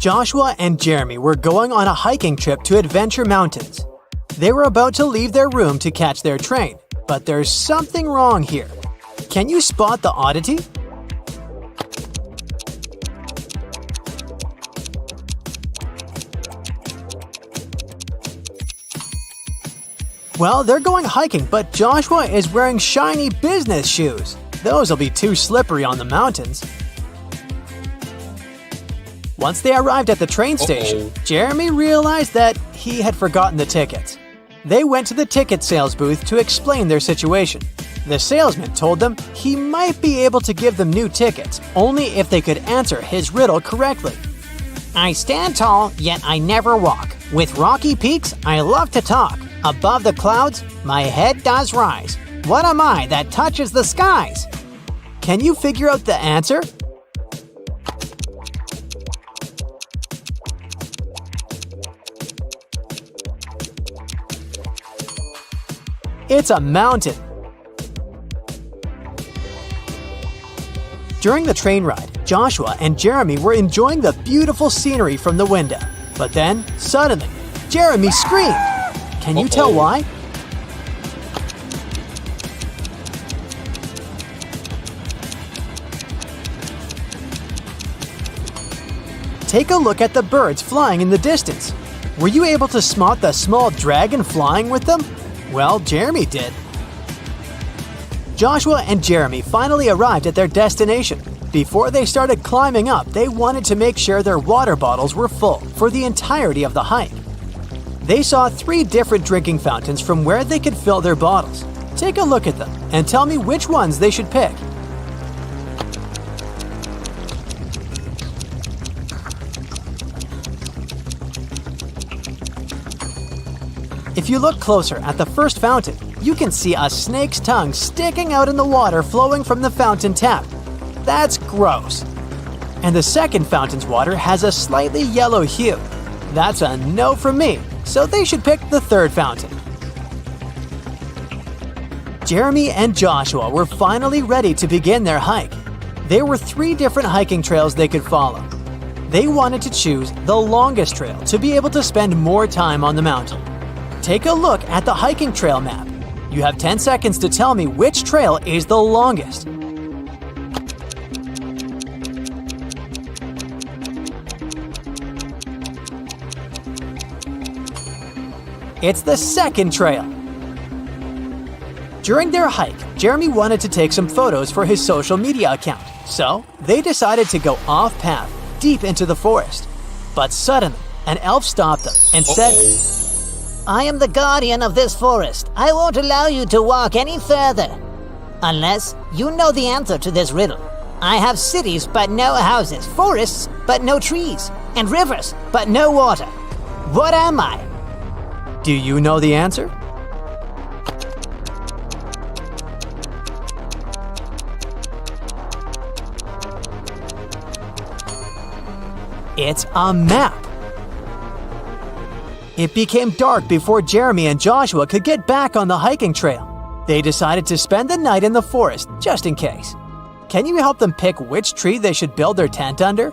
Joshua and Jeremy were going on a hiking trip to Adventure Mountains. They were about to leave their room to catch their train, but there's something wrong here. Can you spot the oddity? Well, they're going hiking, but Joshua is wearing shiny business shoes. Those will be too slippery on the mountains. Once they arrived at the train station, Jeremy realized that he had forgotten the tickets. They went to the ticket sales booth to explain their situation. The salesman told them he might be able to give them new tickets only if they could answer his riddle correctly. I stand tall, yet I never walk. With rocky peaks, I love to talk. Above the clouds, my head does rise. What am I that touches the skies? Can you figure out the answer? It's a mountain. During the train ride, Joshua and Jeremy were enjoying the beautiful scenery from the window. But then, suddenly, Jeremy screamed. Can you tell why? Take a look at the birds flying in the distance. Were you able to spot the small dragon flying with them? Well, Jeremy did. Joshua and Jeremy finally arrived at their destination. Before they started climbing up, they wanted to make sure their water bottles were full for the entirety of the hike. They saw 3 different drinking fountains from where they could fill their bottles. Take a look at them and tell me which ones they should pick. If you look closer at the first fountain, you can see a snake's tongue sticking out in the water flowing from the fountain tap. That's gross. And the second fountain's water has a slightly yellow hue. That's a no from me, so they should pick the third fountain. Jeremy and Joshua were finally ready to begin their hike. There were 3 different hiking trails they could follow. They wanted to choose the longest trail to be able to spend more time on the mountain. Take a look at the hiking trail map. You have 10 seconds to tell me which trail is the longest. It's the second trail. During their hike, Jeremy wanted to take some photos for his social media account, so they decided to go off-path, deep into the forest. But suddenly, an elf stopped them and said, I am the guardian of this forest. I won't allow you to walk any further. Unless you know the answer to this riddle. I have cities but no houses, forests but no trees, and rivers but no water. What am I? Do you know the answer? It's a map. It became dark before Jeremy and Joshua could get back on the hiking trail. They decided to spend the night in the forest, just in case. Can you help them pick which tree they should build their tent under?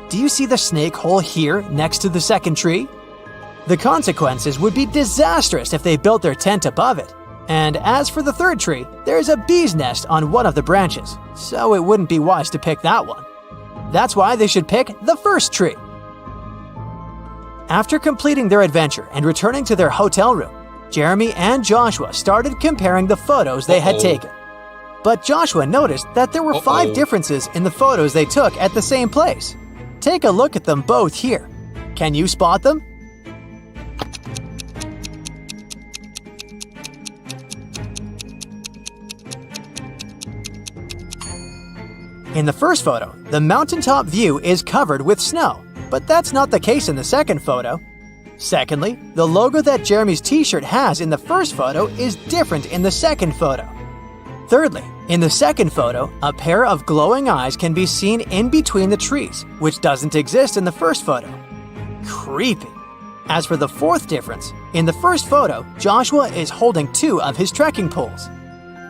Do you see the snake hole here next to the second tree? The consequences would be disastrous if they built their tent above it. And as for the third tree, there's a bee's nest on one of the branches, so it wouldn't be wise to pick that one. That's why they should pick the first tree. After completing their adventure and returning to their hotel room, Jeremy and Joshua started comparing the photos they had taken. But Joshua noticed that there were 5 differences in the photos they took at the same place. Take a look at them both here. Can you spot them? In the first photo, the mountaintop view is covered with snow, but that's not the case in the second photo. Secondly, the logo that Jeremy's t-shirt has in the first photo is different in the second photo. Thirdly, in the second photo, a pair of glowing eyes can be seen in between the trees, which doesn't exist in the first photo. Creepy. As for the fourth difference, in the first photo, Joshua is holding 2 of his trekking poles.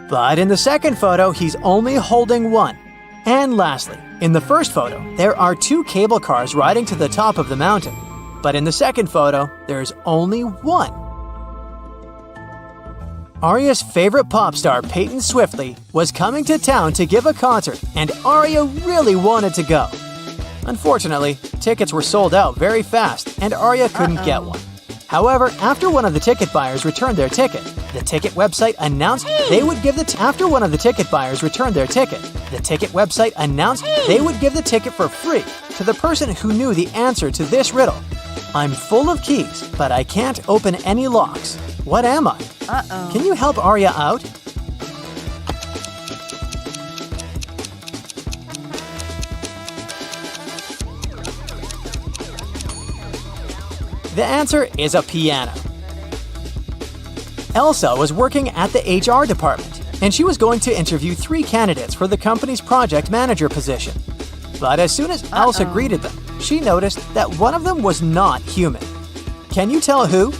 But in the second photo, he's only holding 1. And lastly, in the first photo, there are 2 cable cars riding to the top of the mountain. But in the second photo, there's only 1. Arya's favorite pop star, Peyton Swiftly, was coming to town to give a concert, and Arya really wanted to go. Unfortunately, tickets were sold out very fast, and Arya couldn't get one. However, after one of the ticket buyers returned their ticket, the ticket website announced they would give the ticket for free to the person who knew the answer to this riddle. I'm full of keys, but I can't open any locks. What am I? Can you help Arya out? The answer is a piano. Elsa was working at the HR department, and she was going to interview 3 candidates for the company's project manager position. But as soon as Elsa greeted them, she noticed that one of them was not human. Can you tell who?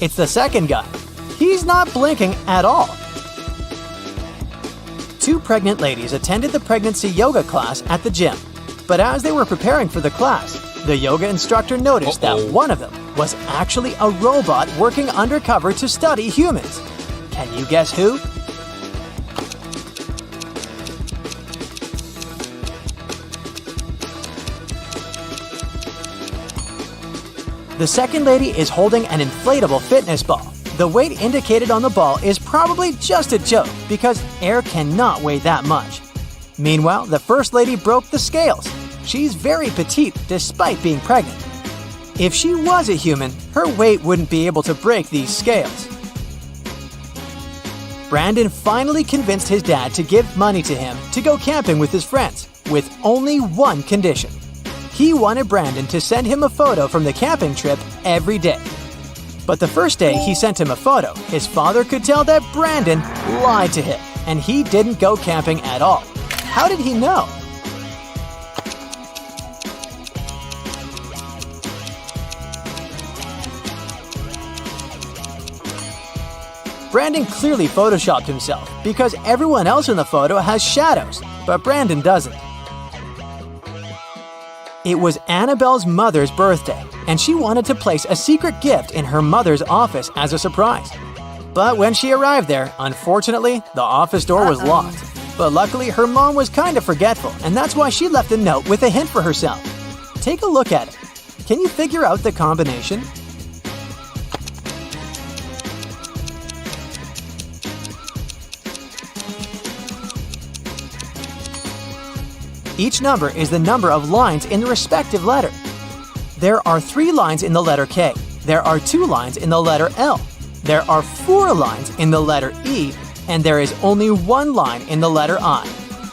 It's the second guy. He's not blinking at all. 2 pregnant ladies attended the pregnancy yoga class at the gym. But as they were preparing for the class, the yoga instructor noticed that one of them was actually a robot working undercover to study humans. Can you guess who? The second lady is holding an inflatable fitness ball. The weight indicated on the ball is probably just a joke because air cannot weigh that much. Meanwhile, the first lady broke the scales. She's very petite despite being pregnant. If she was a human, her weight wouldn't be able to break these scales. Brandon finally convinced his dad to give money to him to go camping with his friends, with only one condition. He wanted Brandon to send him a photo from the camping trip every day. But the first day he sent him a photo, his father could tell that Brandon lied to him, and he didn't go camping at all. How did he know? Brandon clearly photoshopped himself because everyone else in the photo has shadows, but Brandon doesn't. It was Annabelle's mother's birthday, and she wanted to place a secret gift in her mother's office as a surprise. But when she arrived there, unfortunately, the office door was locked. But luckily, her mom was kind of forgetful, and that's why she left a note with a hint for herself. Take a look at it. Can you figure out the combination? Each number is the number of lines in the respective letter. There are 3 lines in the letter K. There are 2 lines in the letter L. There are 4 lines in the letter E, and there is only 1 line in the letter I.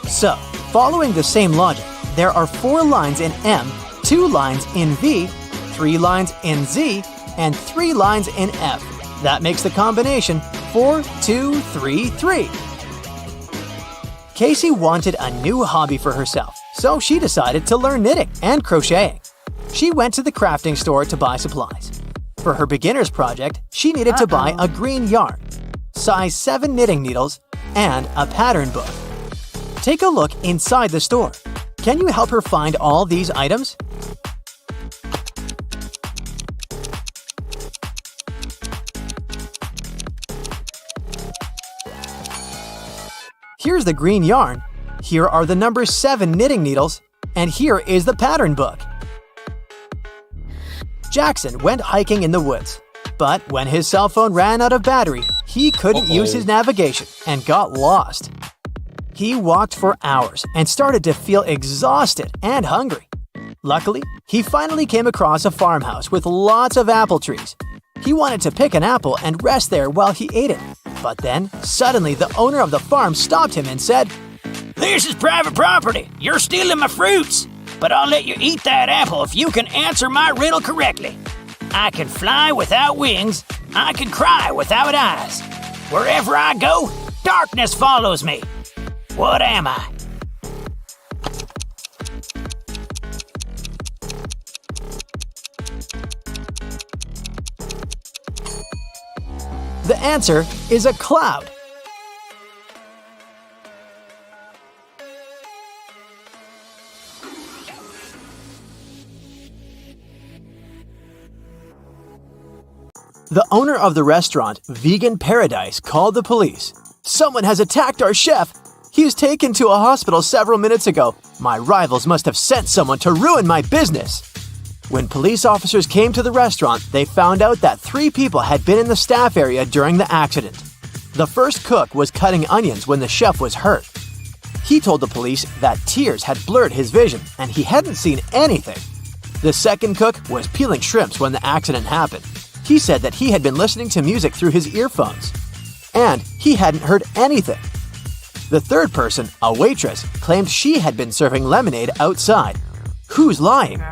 So, following the same logic, there are 4 lines in M, 2 lines in V, 3 lines in Z, and 3 lines in F. That makes the combination 4, 2, 3, 3. Casey wanted a new hobby for herself, so she decided to learn knitting and crocheting. She went to the crafting store to buy supplies. For her beginner's project, she needed to buy a green yarn, size 7 knitting needles, and a pattern book. Take a look inside the store. Can you help her find all these items? Here's the green yarn, here are the number 7 knitting needles, and here is the pattern book. Jackson went hiking in the woods, but when his cell phone ran out of battery, he couldn't use his navigation and got lost. He walked for hours and started to feel exhausted and hungry. Luckily, he finally came across a farmhouse with lots of apple trees. He wanted to pick an apple and rest there while he ate it. But then, suddenly the owner of the farm stopped him and said, "This is private property. You're stealing my fruits. But I'll let you eat that apple if you can answer my riddle correctly. I can fly without wings. I can cry without eyes. Wherever I go, Darkness follows me. What am I? The answer is a cloud. The owner of the restaurant, Vegan Paradise, called the police. "Someone has attacked our chef. He was taken to a hospital several minutes ago. My rivals must have sent someone to ruin my business." When police officers came to the restaurant, they found out that 3 people had been in the staff area during the accident. The first cook was cutting onions when the chef was hurt. He told the police that tears had blurred his vision and he hadn't seen anything. The second cook was peeling shrimps when the accident happened. He said that he had been listening to music through his earphones, and he hadn't heard anything. The third person, a waitress, claimed she had been serving lemonade outside. Who's lying?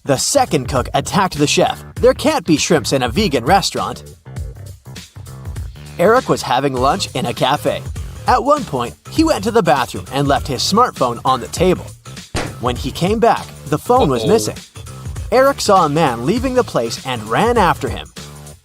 The second cook attacked the chef. There can't be shrimps in a vegan restaurant. Eric was having lunch in a cafe. At one point, he went to the bathroom and left his smartphone on the table. When he came back, the phone was missing. Eric saw a man leaving the place and ran after him.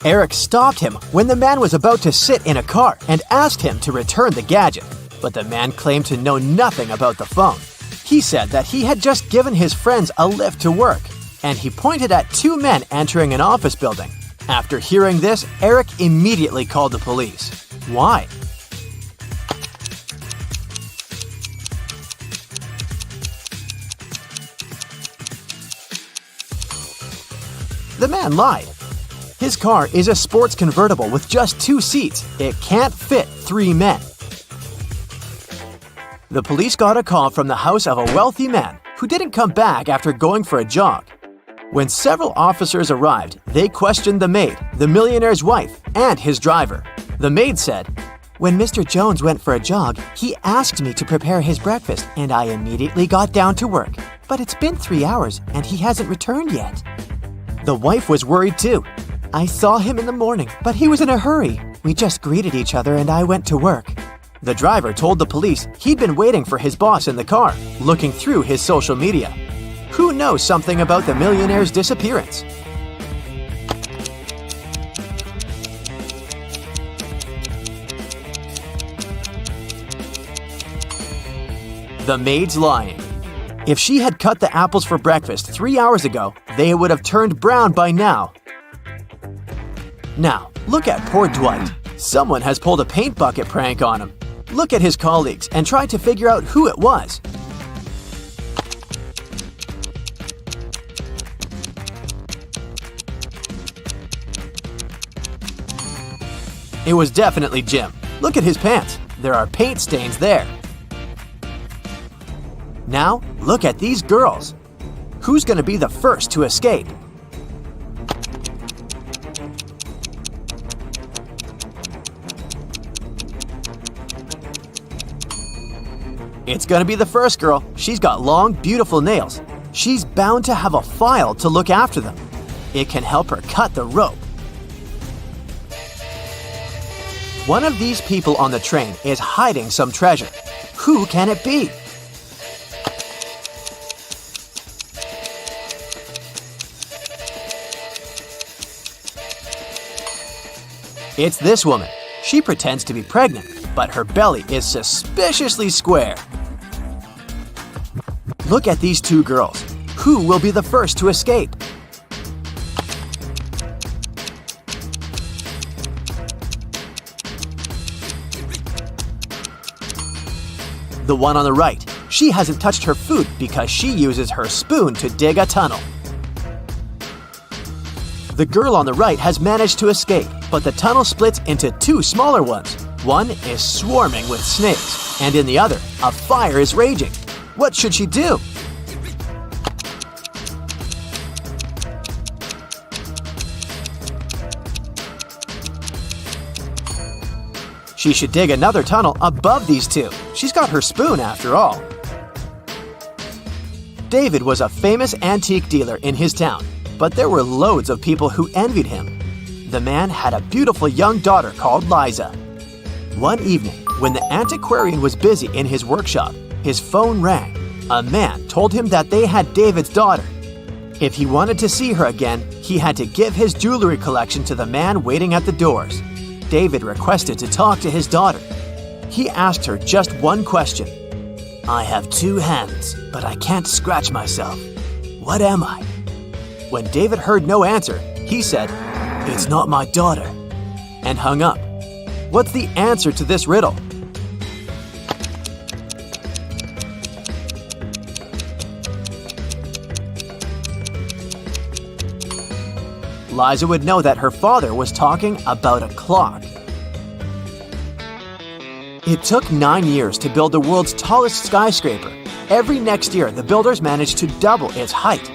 Eric stopped him when the man was about to sit in a car and asked him to return the gadget, but the man claimed to know nothing about the phone. He said that he had just given his friends a lift to work, and he pointed at 2 men entering an office building. After hearing this, Eric immediately called the police. Why? The man lied. His car is a sports convertible with just 2 seats. It can't fit 3 men. The police got a call from the house of a wealthy man who didn't come back after going for a jog. When several officers arrived, they questioned the maid, the millionaire's wife, and his driver. The maid said, "When Mr. Jones went for a jog, he asked me to prepare his breakfast, and I immediately got down to work. But it's been 3 hours, and he hasn't returned yet." The wife was worried too. "I saw him in the morning, but he was in a hurry. We just greeted each other and I went to work." The driver told the police he'd been waiting for his boss in the car, looking through his social media. Who knows something about the millionaire's disappearance? The maid's lying. If she had cut the apples for breakfast 3 hours ago, they would have turned brown by now. Now, look at poor Dwight. Someone has pulled a paint bucket prank on him. Look at his colleagues and try to figure out who it was. It was definitely Jim. Look at his pants. There are paint stains there. Now, look at these girls. Who's going to be the first to escape? It's going to be the first girl. She's got long, beautiful nails. She's bound to have a file to look after them. It can help her cut the rope. One of these people on the train is hiding some treasure. Who can it be? It's this woman. She pretends to be pregnant, but her belly is suspiciously square. Look at these 2 girls. Who will be the first to escape? The one on the right. She hasn't touched her food because she uses her spoon to dig a tunnel. The girl on the right has managed to escape, but the tunnel splits into 2 smaller ones. One is swarming with snakes, and in the other, a fire is raging. What should she do? She should dig another tunnel above these 2. She's got her spoon after all. David was a famous antique dealer in his town, but there were loads of people who envied him. The man had a beautiful young daughter called Liza. One evening, when the antiquarian was busy in his workshop, his phone rang. A man told him that they had David's daughter. If he wanted to see her again, he had to give his jewelry collection to the man waiting at the doors. David requested to talk to his daughter. He asked her just one question. "I have 2 hands, but I can't scratch myself. What am I?" When David heard no answer, he said, "It's not my daughter," and hung up. What's the answer to this riddle? Liza would know that her father was talking about a clock. It took 9 years to build the world's tallest skyscraper. Every next year, the builders managed to double its height.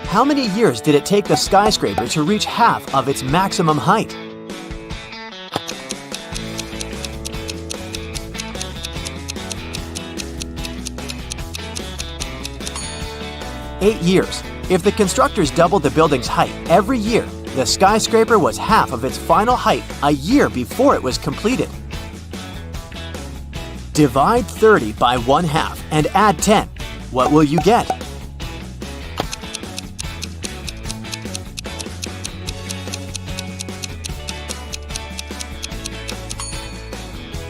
How many years did it take the skyscraper to reach half of its maximum height? Eight years. If the constructors doubled the building's height every year, the skyscraper was half of its final height a year before it was completed. Divide 30 by 1/2 and add 10. What will you get?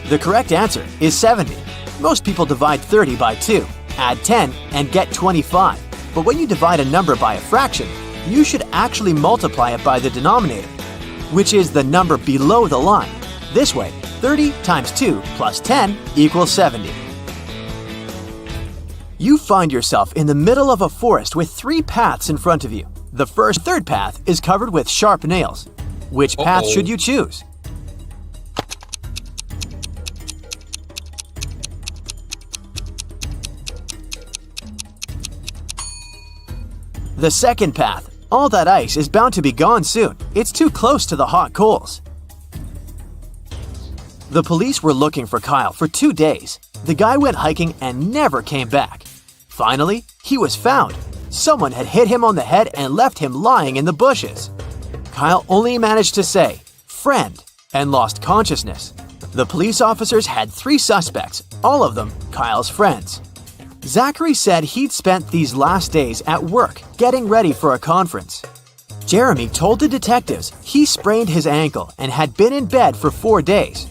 The correct answer is 70. Most people divide 30 by 2, add 10, and get 25. But when you divide a number by a fraction, you should actually multiply it by the denominator, which is the number below the line. This way, 30 times 2 plus 10 equals 70. You find yourself in the middle of a forest with 3 paths in front of you. The third path is covered with sharp nails. Which path should you choose? The second path. All that ice is bound to be gone soon. It's too close to the hot coals. The police were looking for Kyle for 2 days. The guy went hiking and never came back. Finally, he was found. Someone had hit him on the head and left him lying in the bushes. Kyle only managed to say, "Friend," and lost consciousness. The police officers had 3 suspects, all of them Kyle's friends. Zachary said he'd spent these last days at work getting ready for a conference. Jeremy told the detectives he sprained his ankle and had been in bed for 4 days.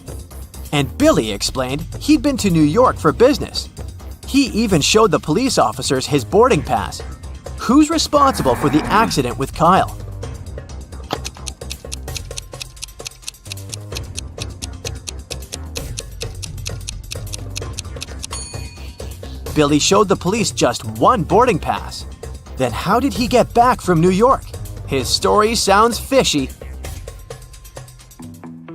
And Billy explained he'd been to New York for business. He even showed the police officers his boarding pass. Who's responsible for the accident with Kyle? Billy showed the police just 1 boarding pass. Then how did he get back from New York? His story sounds fishy.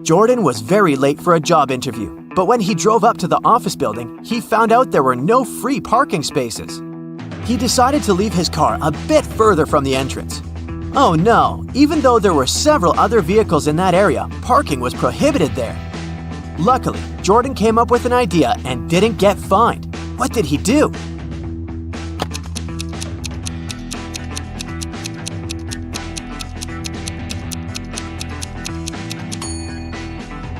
Jordan was very late for a job interview, but when he drove up to the office building, he found out there were no free parking spaces. He decided to leave his car a bit further from the entrance. Oh no, even though there were several other vehicles in that area, parking was prohibited there. Luckily, Jordan came up with an idea and didn't get fined. What did he do?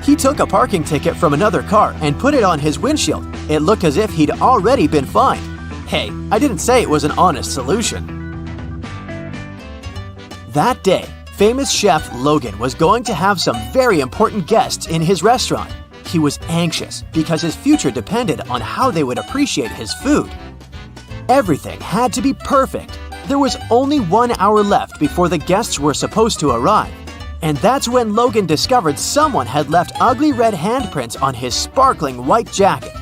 He took a parking ticket from another car and put it on his windshield. It looked as if he'd already been fined. Hey, I didn't say it was an honest solution. That day, famous chef Logan was going to have some very important guests in his restaurant. He was anxious because his future depended on how they would appreciate his food. Everything had to be perfect. There was only 1 hour left before the guests were supposed to arrive. And that's when Logan discovered someone had left ugly red handprints on his sparkling white jacket.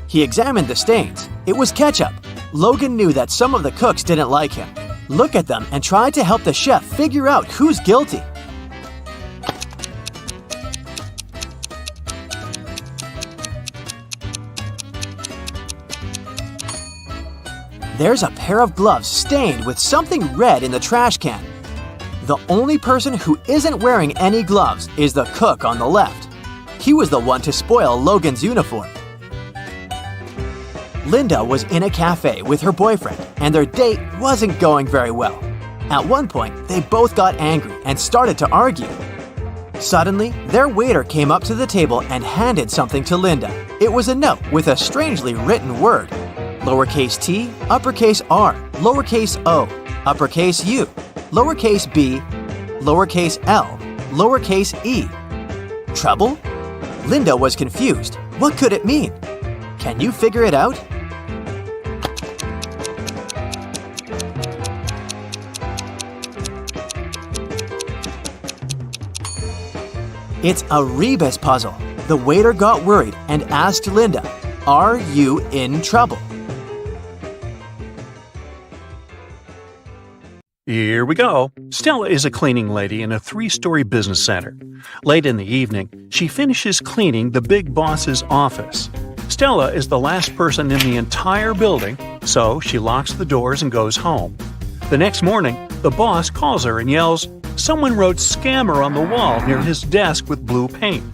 He examined the stains. It was ketchup. Logan knew that some of the cooks didn't like him. Look at them and tried to help the chef figure out who's guilty. There's a pair of gloves stained with something red in the trash can. The only person who isn't wearing any gloves is the cook on the left. He was the one to spoil Logan's uniform. Linda was in a cafe with her boyfriend, and their date wasn't going very well. At one point, they both got angry and started to argue. Suddenly, their waiter came up to the table and handed something to Linda. It was a note with a strangely written word. Lowercase t, uppercase r, lowercase o, uppercase u, lowercase b, lowercase l, lowercase e. Trouble? Linda was confused. What could it mean? Can you figure it out? It's a rebus puzzle. The waiter got worried and asked Linda, "Are you in trouble?" Here we go. Stella is a cleaning lady in a 3-story business center. Late in the evening, she finishes cleaning the big boss's office. Stella is the last person in the entire building, so she locks the doors and goes home. The next morning, the boss calls her and yells, "Someone wrote scammer on the wall near his desk with blue paint."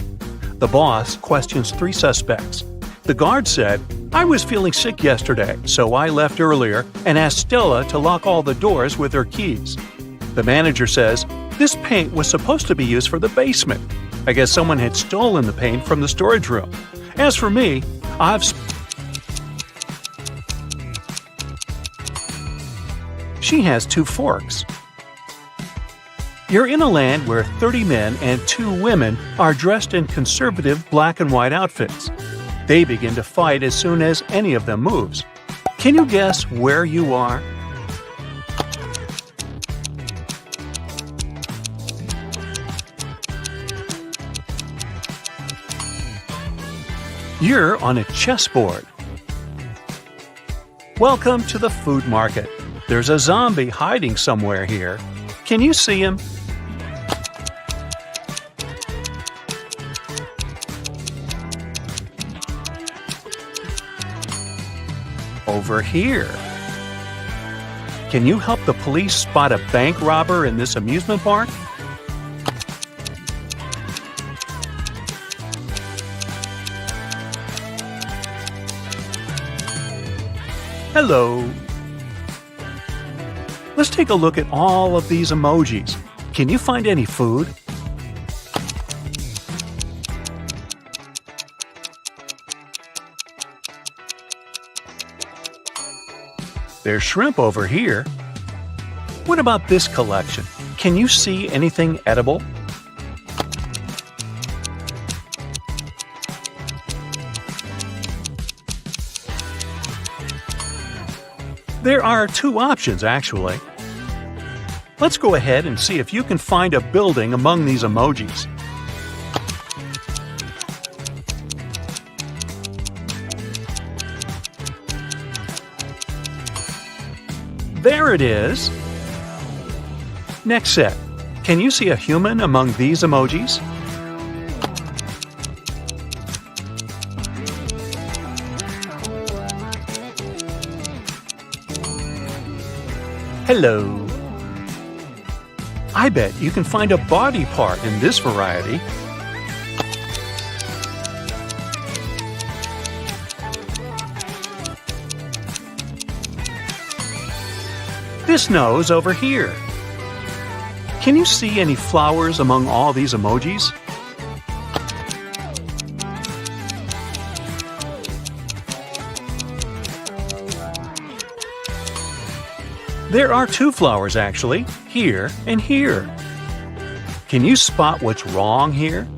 The boss questions 3 suspects. The guard said, "I was feeling sick yesterday, so I left earlier and asked Stella to lock all the doors with her keys." The manager says, "This paint was supposed to be used for the basement. I guess someone had stolen the paint from the storage room. As for me, She has 2 forks. You're in a land where 30 men and 2 women are dressed in conservative black and white outfits. They begin to fight as soon as any of them moves. Can you guess where you are? You're on a chessboard. Welcome to the food market. There's a zombie hiding somewhere here. Can you see him? Over here. Can you help the police spot a bank robber in this amusement park? Hello. Let's take a look at all of these emojis. Can you find any food? There's shrimp over here. What about this collection? Can you see anything edible? There are 2 options, actually. Let's go ahead and see if you can find a building among these emojis. There it is. Next set. Can you see a human among these emojis? Hello. I bet you can find a body part in this variety. This nose over here. Can you see any flowers among all these emojis? There are 2 flowers actually, here and here. Can you spot what's wrong here?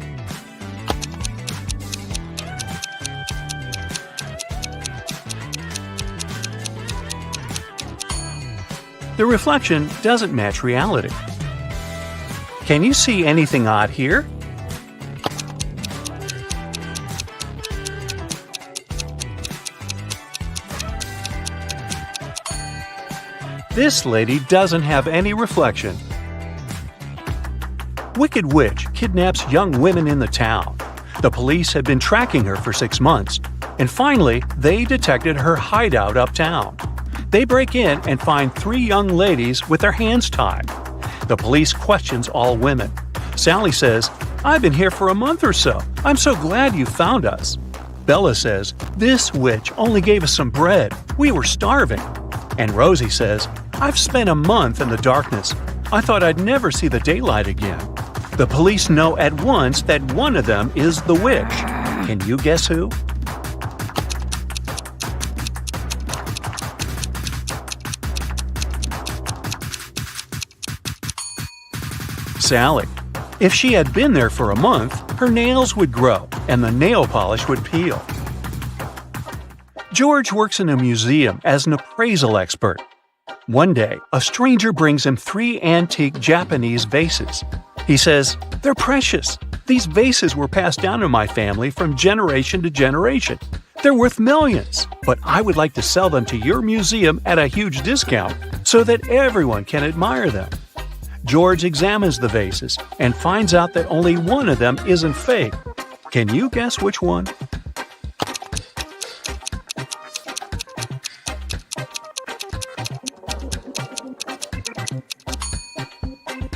The reflection doesn't match reality. Can you see anything odd here? This lady doesn't have any reflection. Wicked witch kidnaps young women in the town. The police had been tracking her for 6 months, and finally, they detected her hideout uptown. They break in and find 3 young ladies with their hands tied. The police questions all women. Sally says, "I've been here for a month or so. I'm so glad you found us." Bella says, "This witch only gave us some bread. We were starving." And Rosie says, "I've spent a month in the darkness. I thought I'd never see the daylight again." The police know at once that one of them is the witch. Can you guess who? Sally. If she had been there for a month, her nails would grow and the nail polish would peel. George works in a museum as an appraisal expert. One day, a stranger brings him 3 antique Japanese vases. He says, "They're precious. These vases were passed down in my family from generation to generation. They're worth millions, but I would like to sell them to your museum at a huge discount so that everyone can admire them." George examines the vases and finds out that only one of them isn't fake. Can you guess which one?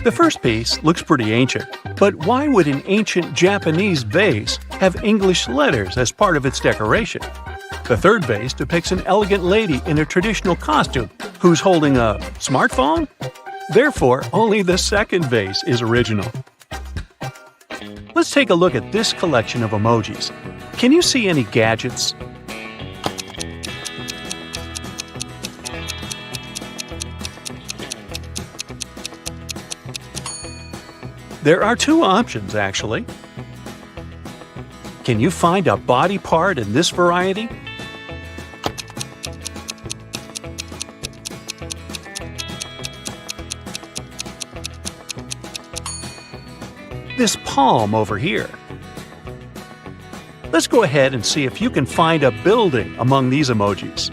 The first piece looks pretty ancient, but why would an ancient Japanese vase have English letters as part of its decoration? The third vase depicts an elegant lady in a traditional costume who's holding a smartphone. Therefore, only the second vase is original. Let's take a look at this collection of emojis. Can you see any gadgets? There are 2 options, actually. Can you find a body part in this variety? This palm over here. Let's go ahead and see if you can find a building among these emojis.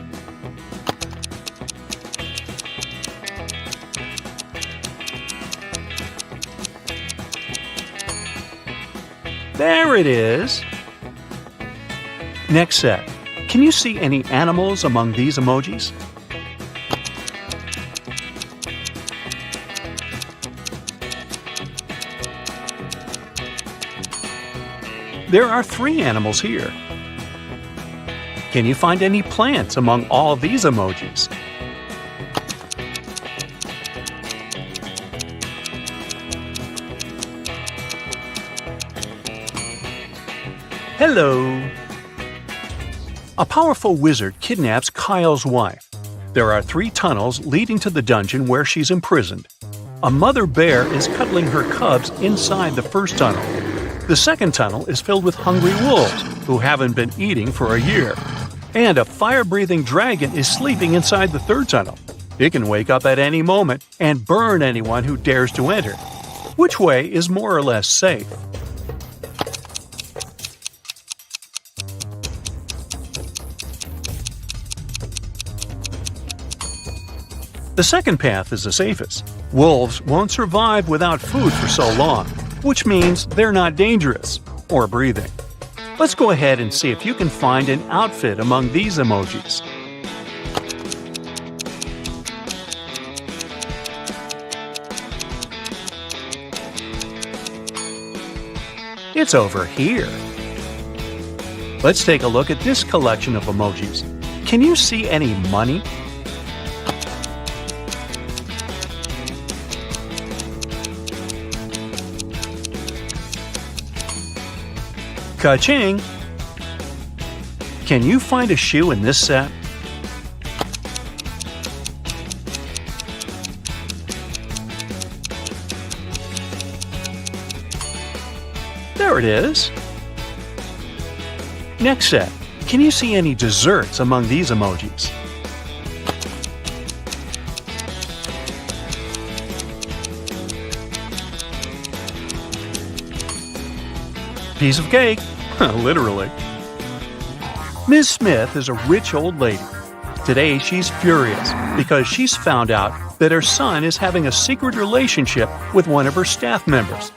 There it is! Next set. Can you see any animals among these emojis? There are 3 animals here. Can you find any plants among all of these emojis? Hello! A powerful wizard kidnaps Kyle's wife. There are 3 tunnels leading to the dungeon where she's imprisoned. A mother bear is cuddling her cubs inside the first tunnel. The second tunnel is filled with hungry wolves who haven't been eating for a year. And a fire-breathing dragon is sleeping inside the third tunnel. It can wake up at any moment and burn anyone who dares to enter. Which way is more or less safe? The second path is the safest. Wolves won't survive without food for so long, which means they're not dangerous or breathing. Let's go ahead and see if you can find an outfit among these emojis. It's over here. Let's take a look at this collection of emojis. Can you see any money? Ka-ching! Can you find a shoe in this set? There it is! Next set. Can you see any desserts among these emojis? Piece of cake. Literally. Ms. Smith is a rich old lady. Today she's furious because she's found out that her son is having a secret relationship with one of her staff members.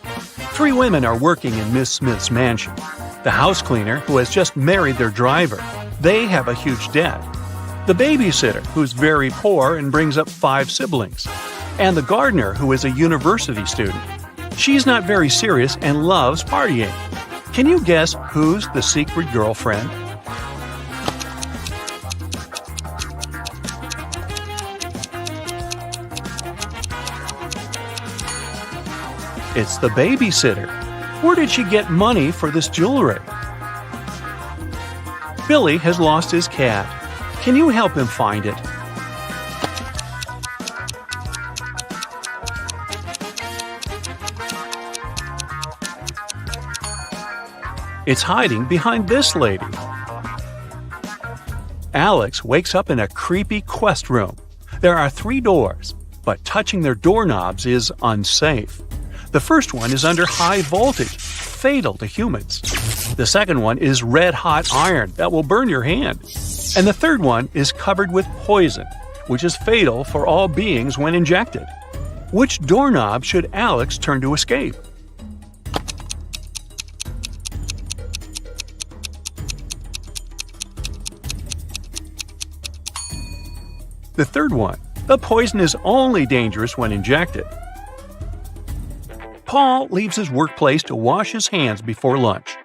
3 women are working in Ms. Smith's mansion. The house cleaner, who has just married their driver, they have a huge debt. The babysitter, who's very poor and brings up 5 siblings. And the gardener, who is a university student. She's not very serious and loves partying. Can you guess who's the secret girlfriend? It's the babysitter. Where did she get money for this jewelry? Billy has lost his cat. Can you help him find it? It's hiding behind this lady. Alex wakes up in a creepy quest room. There are 3 doors, but touching their doorknobs is unsafe. The first one is under high voltage, fatal to humans. The second one is red-hot iron that will burn your hand. And the third one is covered with poison, which is fatal for all beings when injected. Which doorknob should Alex turn to escape? The third one. The poison is only dangerous when injected. Paul leaves his workplace to wash his hands before lunch.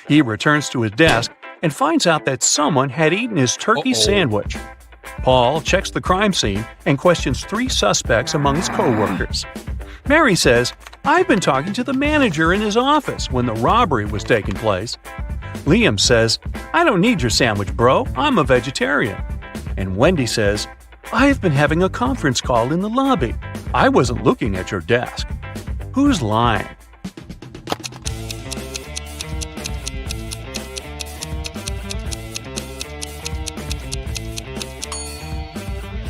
He returns to his desk and finds out that someone had eaten his turkey sandwich. Paul checks the crime scene and questions 3 suspects among his co-workers. Mary says, "I've been talking to the manager in his office when the robbery was taking place." Liam says, "I don't need your sandwich, bro. I'm a vegetarian." And Wendy says, "I've been having a conference call in the lobby. I wasn't looking at your desk." Who's lying?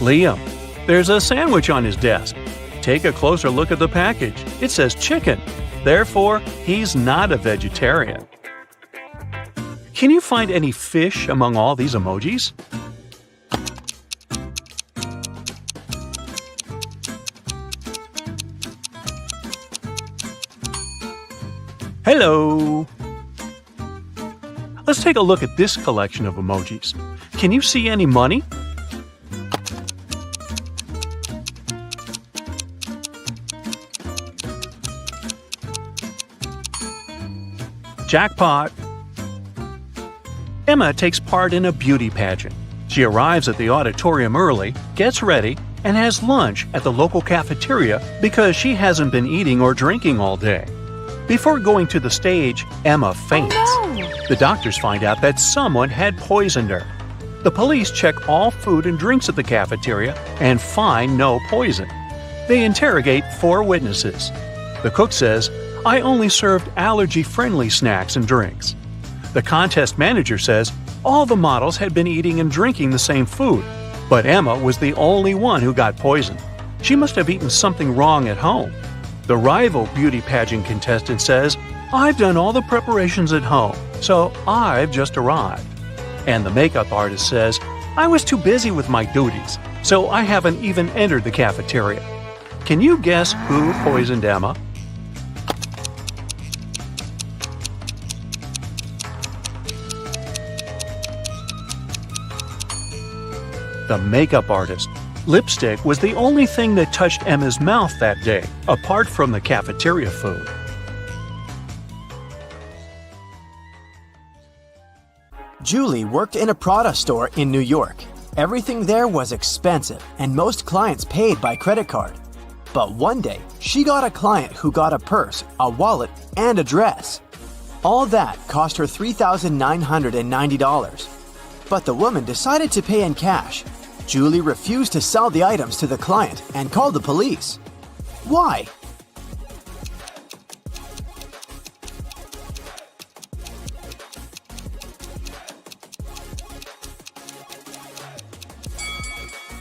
Liam. There's a sandwich on his desk. Take a closer look at the package. It says chicken. Therefore, he's not a vegetarian. Can you find any fish among all these emojis? Hello! Let's take a look at this collection of emojis. Can you see any money? Jackpot! Emma takes part in a beauty pageant. She arrives at the auditorium early, gets ready, and has lunch at the local cafeteria because she hasn't been eating or drinking all day. Before going to the stage, Emma faints. Oh, no. The doctors find out that someone had poisoned her. The police check all food and drinks at the cafeteria and find no poison. They interrogate 4 witnesses. The cook says, "I only served allergy-friendly snacks and drinks." The contest manager says all the models had been eating and drinking the same food, but Emma was the only one who got poisoned. She must have eaten something wrong at home. The rival beauty pageant contestant says, "I've done all the preparations at home, so I've just arrived." And the makeup artist says, "I was too busy with my duties, so I haven't even entered the cafeteria." Can you guess who poisoned Emma? The makeup artist. Lipstick was the only thing that touched Emma's mouth that day, apart from the cafeteria food. Julie worked in a Prada store in New York. Everything there was expensive, and most clients paid by credit card. But one day, she got a client who got a purse, a wallet, and a dress. All that cost her $3,990. But the woman decided to pay in cash. Julie refused to sell the items to the client and called the police. Why?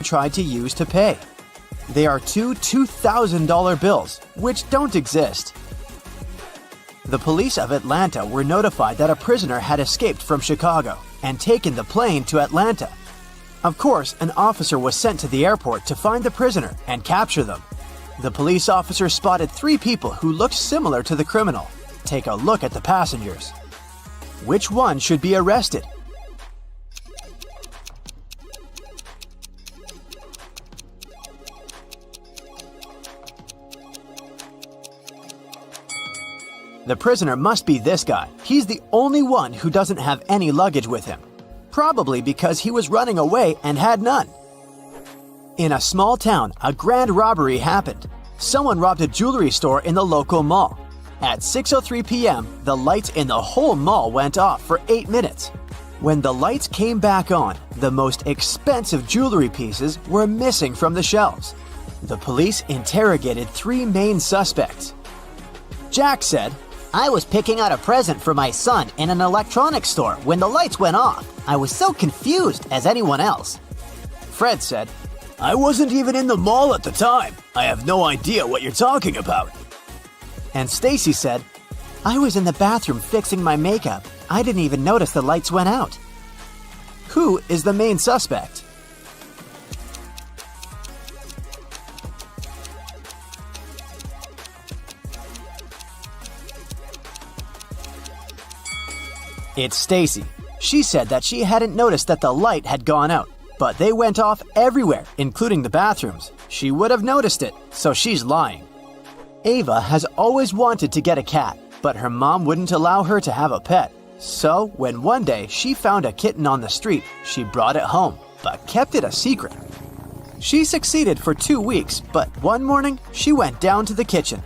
Tried to use to pay. They are 2 $2,000 bills, which don't exist. The police of Atlanta were notified that a prisoner had escaped from Chicago and taken the plane to Atlanta. Of course, an officer was sent to the airport to find the prisoner and capture them. The police officer spotted 3 people who looked similar to the criminal. Take a look at the passengers. Which one should be arrested? The prisoner must be this guy. He's the only one who doesn't have any luggage with him. Probably because he was running away and had none. In a small town, a grand robbery happened. Someone robbed a jewelry store in the local mall. At 6:03 p.m., the lights in the whole mall went off for 8 minutes. When the lights came back on, the most expensive jewelry pieces were missing from the shelves. The police interrogated 3 main suspects. Jack said, I was picking out a present for my son in an electronics store when the lights went off. I was so confused as anyone else. Fred said, I wasn't even in the mall at the time. I have no idea what you're talking about. and Stacy said, I was in the bathroom fixing my makeup. I didn't even notice the lights went out. Who is the main suspect? It's Stacy. She said that she hadn't noticed that the light had gone out, but they went off everywhere, including the bathrooms. She would have noticed it, so she's lying. Ava has always wanted to get a cat, but her mom wouldn't allow her to have a pet. So, when one day she found a kitten on the street, she brought it home, but kept it a secret. She succeeded for 2 weeks, but one morning she went down to the kitchen.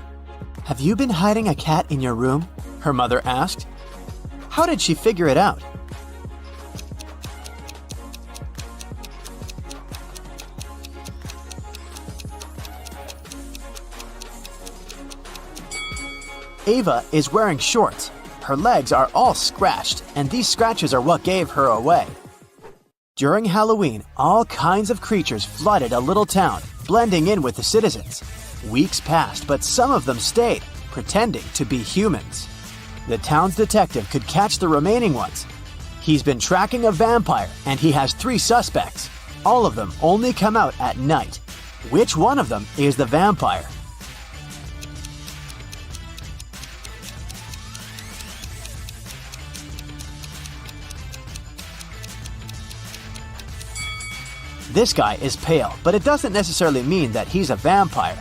Have you been hiding a cat in your room? Her mother asked. How did she figure it out? Ava is wearing shorts. Her legs are all scratched, and these scratches are what gave her away. During Halloween, all kinds of creatures flooded a little town, blending in with the citizens. Weeks passed, but some of them stayed, pretending to be humans. The town's detective could catch the remaining ones. He's been tracking a vampire, and he has 3 suspects. All of them only come out at night. Which one of them is the vampire? This guy is pale, but it doesn't necessarily mean that he's a vampire.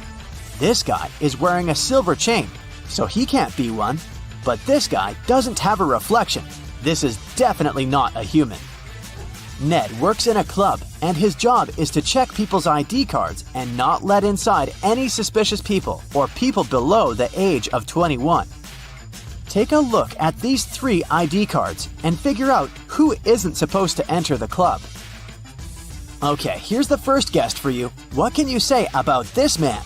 This guy is wearing a silver chain, so he can't be one. But this guy doesn't have a reflection. This is definitely not a human. Ned works in a club, and his job is to check people's ID cards and not let inside any suspicious people or people below the age of 21. Take a look at these 3 ID cards and figure out who isn't supposed to enter the club. Okay, here's the first guest for you. What can you say about this man?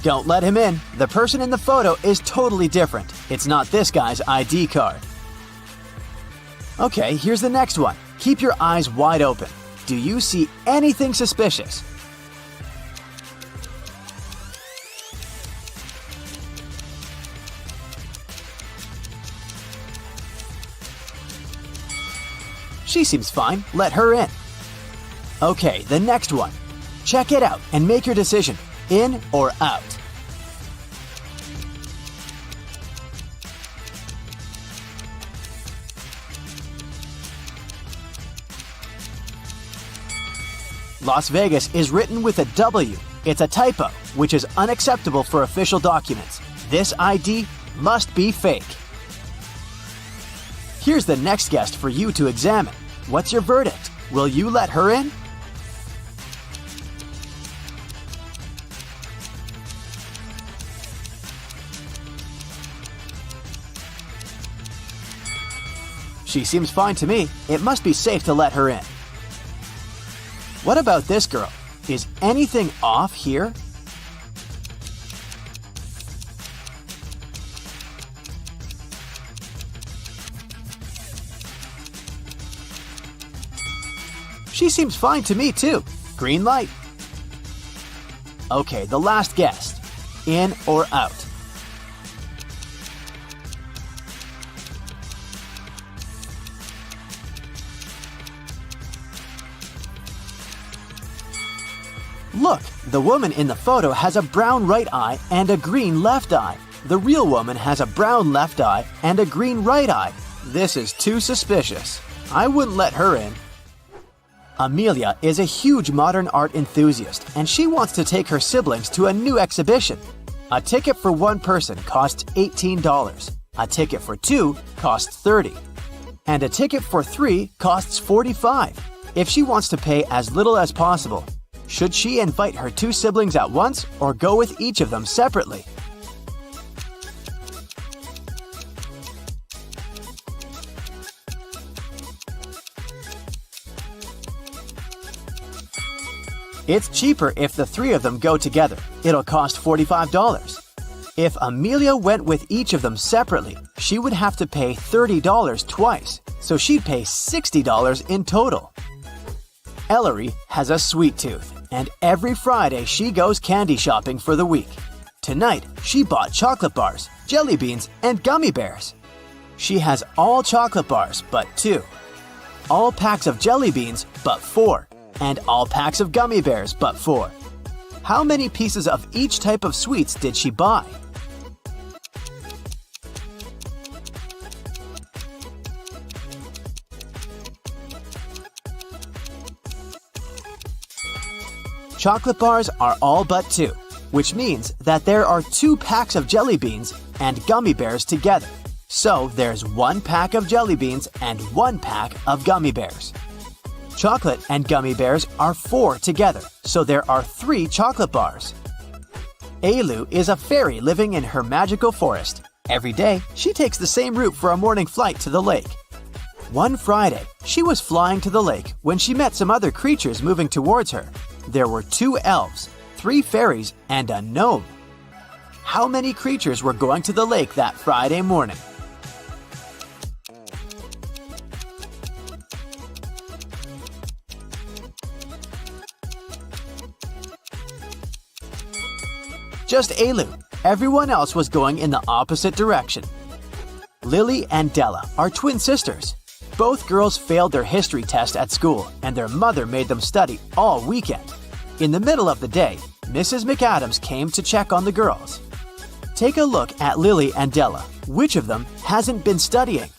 Don't let him in. The person in the photo is totally different. It's not this guy's ID card. Okay, here's the next one. Keep your eyes wide open. Do you see anything suspicious? She seems fine. Let her in. Okay, the next one. Check it out and make your decision. In or out? Las Vegas is written with a W. It's a typo, which is unacceptable for official documents. This ID must be fake. Here's the next guest for you to examine. What's your verdict? Will you let her in? She seems fine to me. It must be safe to let her in. What about this girl? Is anything off here? She seems fine to me too. Green light. Okay, the last guest. In or out? Look, the woman in the photo has a brown right eye and a green left eye. The real woman has a brown left eye and a green right eye. This is too suspicious. I wouldn't let her in. Amelia is a huge modern art enthusiast, and she wants to take her siblings to a new exhibition. A ticket for one person costs $18. A ticket for 2 costs $30. And a ticket for 3 costs $45. If she wants to pay as little as possible, should she invite her 2 siblings at once or go with each of them separately? It's cheaper if the 3 of them go together. It'll cost $45. If Amelia went with each of them separately, she would have to pay $30 twice, so she'd pay $60 in total. Ellery has a sweet tooth, and every Friday she goes candy shopping for the week. Tonight, she bought chocolate bars, jelly beans, and gummy bears. She has all chocolate bars but 2, all packs of jelly beans but 4, and all packs of gummy bears but 4. How many pieces of each type of sweets did she buy? Chocolate bars are all but 2, which means that there are 2 packs of jelly beans and gummy bears together. So there's 1 pack of jelly beans and 1 pack of gummy bears. Chocolate and gummy bears are 4 together, so there are 3 chocolate bars. Ailu is a fairy living in her magical forest. Every day, she takes the same route for a morning flight to the lake. One Friday, she was flying to the lake when she met some other creatures moving towards her. There were 2 elves, 3 fairies, and a gnome. How many creatures were going to the lake that Friday morning? Just Ailu. Everyone else was going in the opposite direction. Lily and Della are twin sisters. Both girls failed their history test at school, and their mother made them study all weekend. In the middle of the day, Mrs. McAdams came to check on the girls. Take a look at Lily and Della. Which of them hasn't been studying?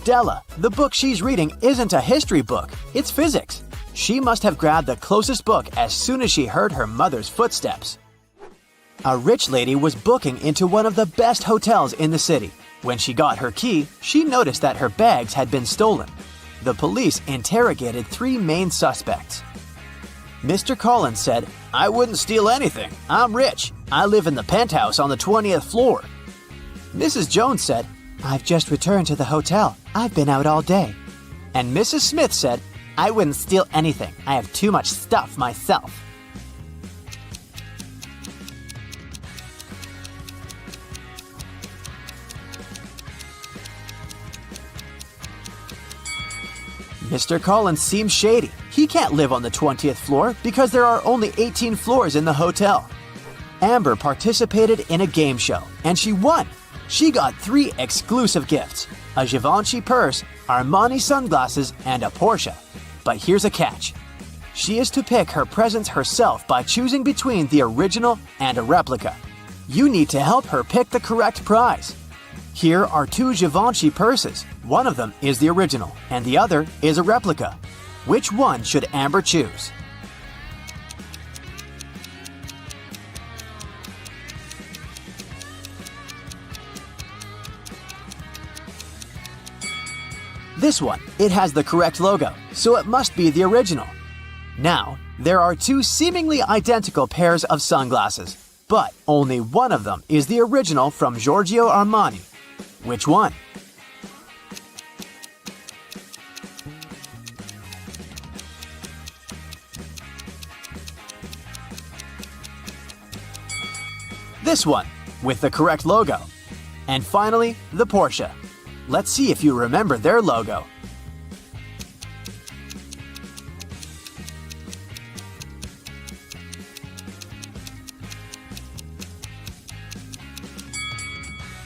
Della, the book she's reading isn't a history book, it's physics. She must have grabbed the closest book as soon as she heard her mother's footsteps. A rich lady was booking into one of the best hotels in the city. When she got her key, she noticed that her bags had been stolen. The police interrogated 3 main suspects. Mr. Collins said, "I wouldn't steal anything. I'm rich. I live in the penthouse on the 20th floor." Mrs. Jones said, "I've just returned to the hotel. I've been out all day." And Mrs. Smith said, "I wouldn't steal anything. I have too much stuff myself." Mr. Collins seems shady. He can't live on the 20th floor because there are only 18 floors in the hotel. Amber participated in a game show, and she won. She got 3 exclusive gifts: a Givenchy purse, Armani sunglasses, and a Porsche. But here's a catch. She is to pick her presents herself by choosing between the original and a replica. You need to help her pick the correct prize. Here are 2 Givenchy purses. One of them is the original, and the other is a replica. Which one should Amber choose? This one. It has the correct logo, so it must be the original. Now, there are 2 seemingly identical pairs of sunglasses, but only one of them is the original from Giorgio Armani. Which one? This one, with the correct logo. And finally, the Porsche. Let's see if you remember their logo.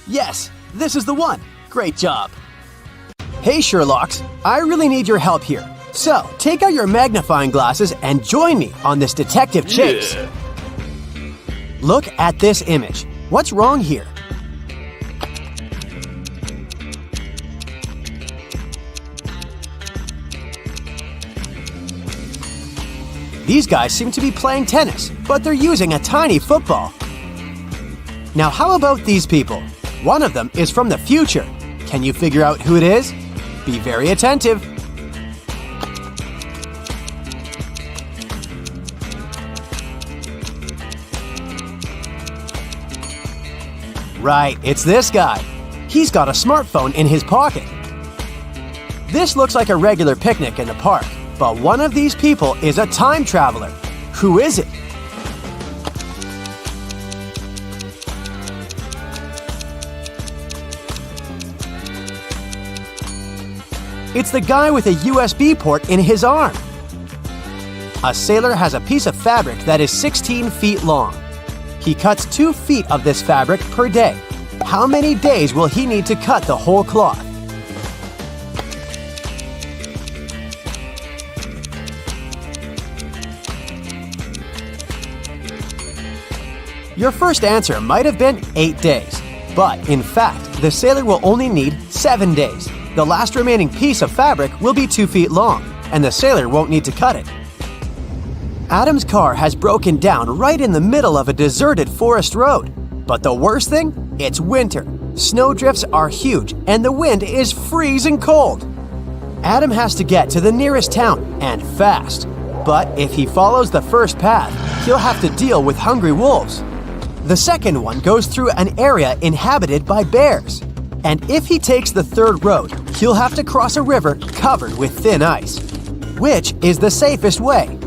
Yes, this is the one. Great job. Hey Sherlocks, I really need your help here. So, take out your magnifying glasses and join me on this detective chase. Yeah. Look at this image. What's wrong here? These guys seem to be playing tennis, but they're using a tiny football. Now how about these people? One of them is from the future. Can you figure out who it is? Be very attentive. Right, it's this guy. He's got a smartphone in his pocket. This looks like a regular picnic in the park, but one of these people is a time traveler. Who is it? It's the guy with a USB port in his arm. A sailor has a piece of fabric that is 16 feet long. He cuts 2 feet of this fabric per day. How many days will he need to cut the whole cloth? Your first answer might have been 8 days, but in fact, the sailor will only need 7 days. The last remaining piece of fabric will be 2 feet long, and the sailor won't need to cut it. Adam's car has broken down right in the middle of a deserted forest road. But the worst thing? It's winter. Snowdrifts are huge, and the wind is freezing cold. Adam has to get to the nearest town, and fast. But if he follows the first path, he'll have to deal with hungry wolves. The second one goes through an area inhabited by bears. And if he takes the third road, he'll have to cross a river covered with thin ice. Which is the safest way?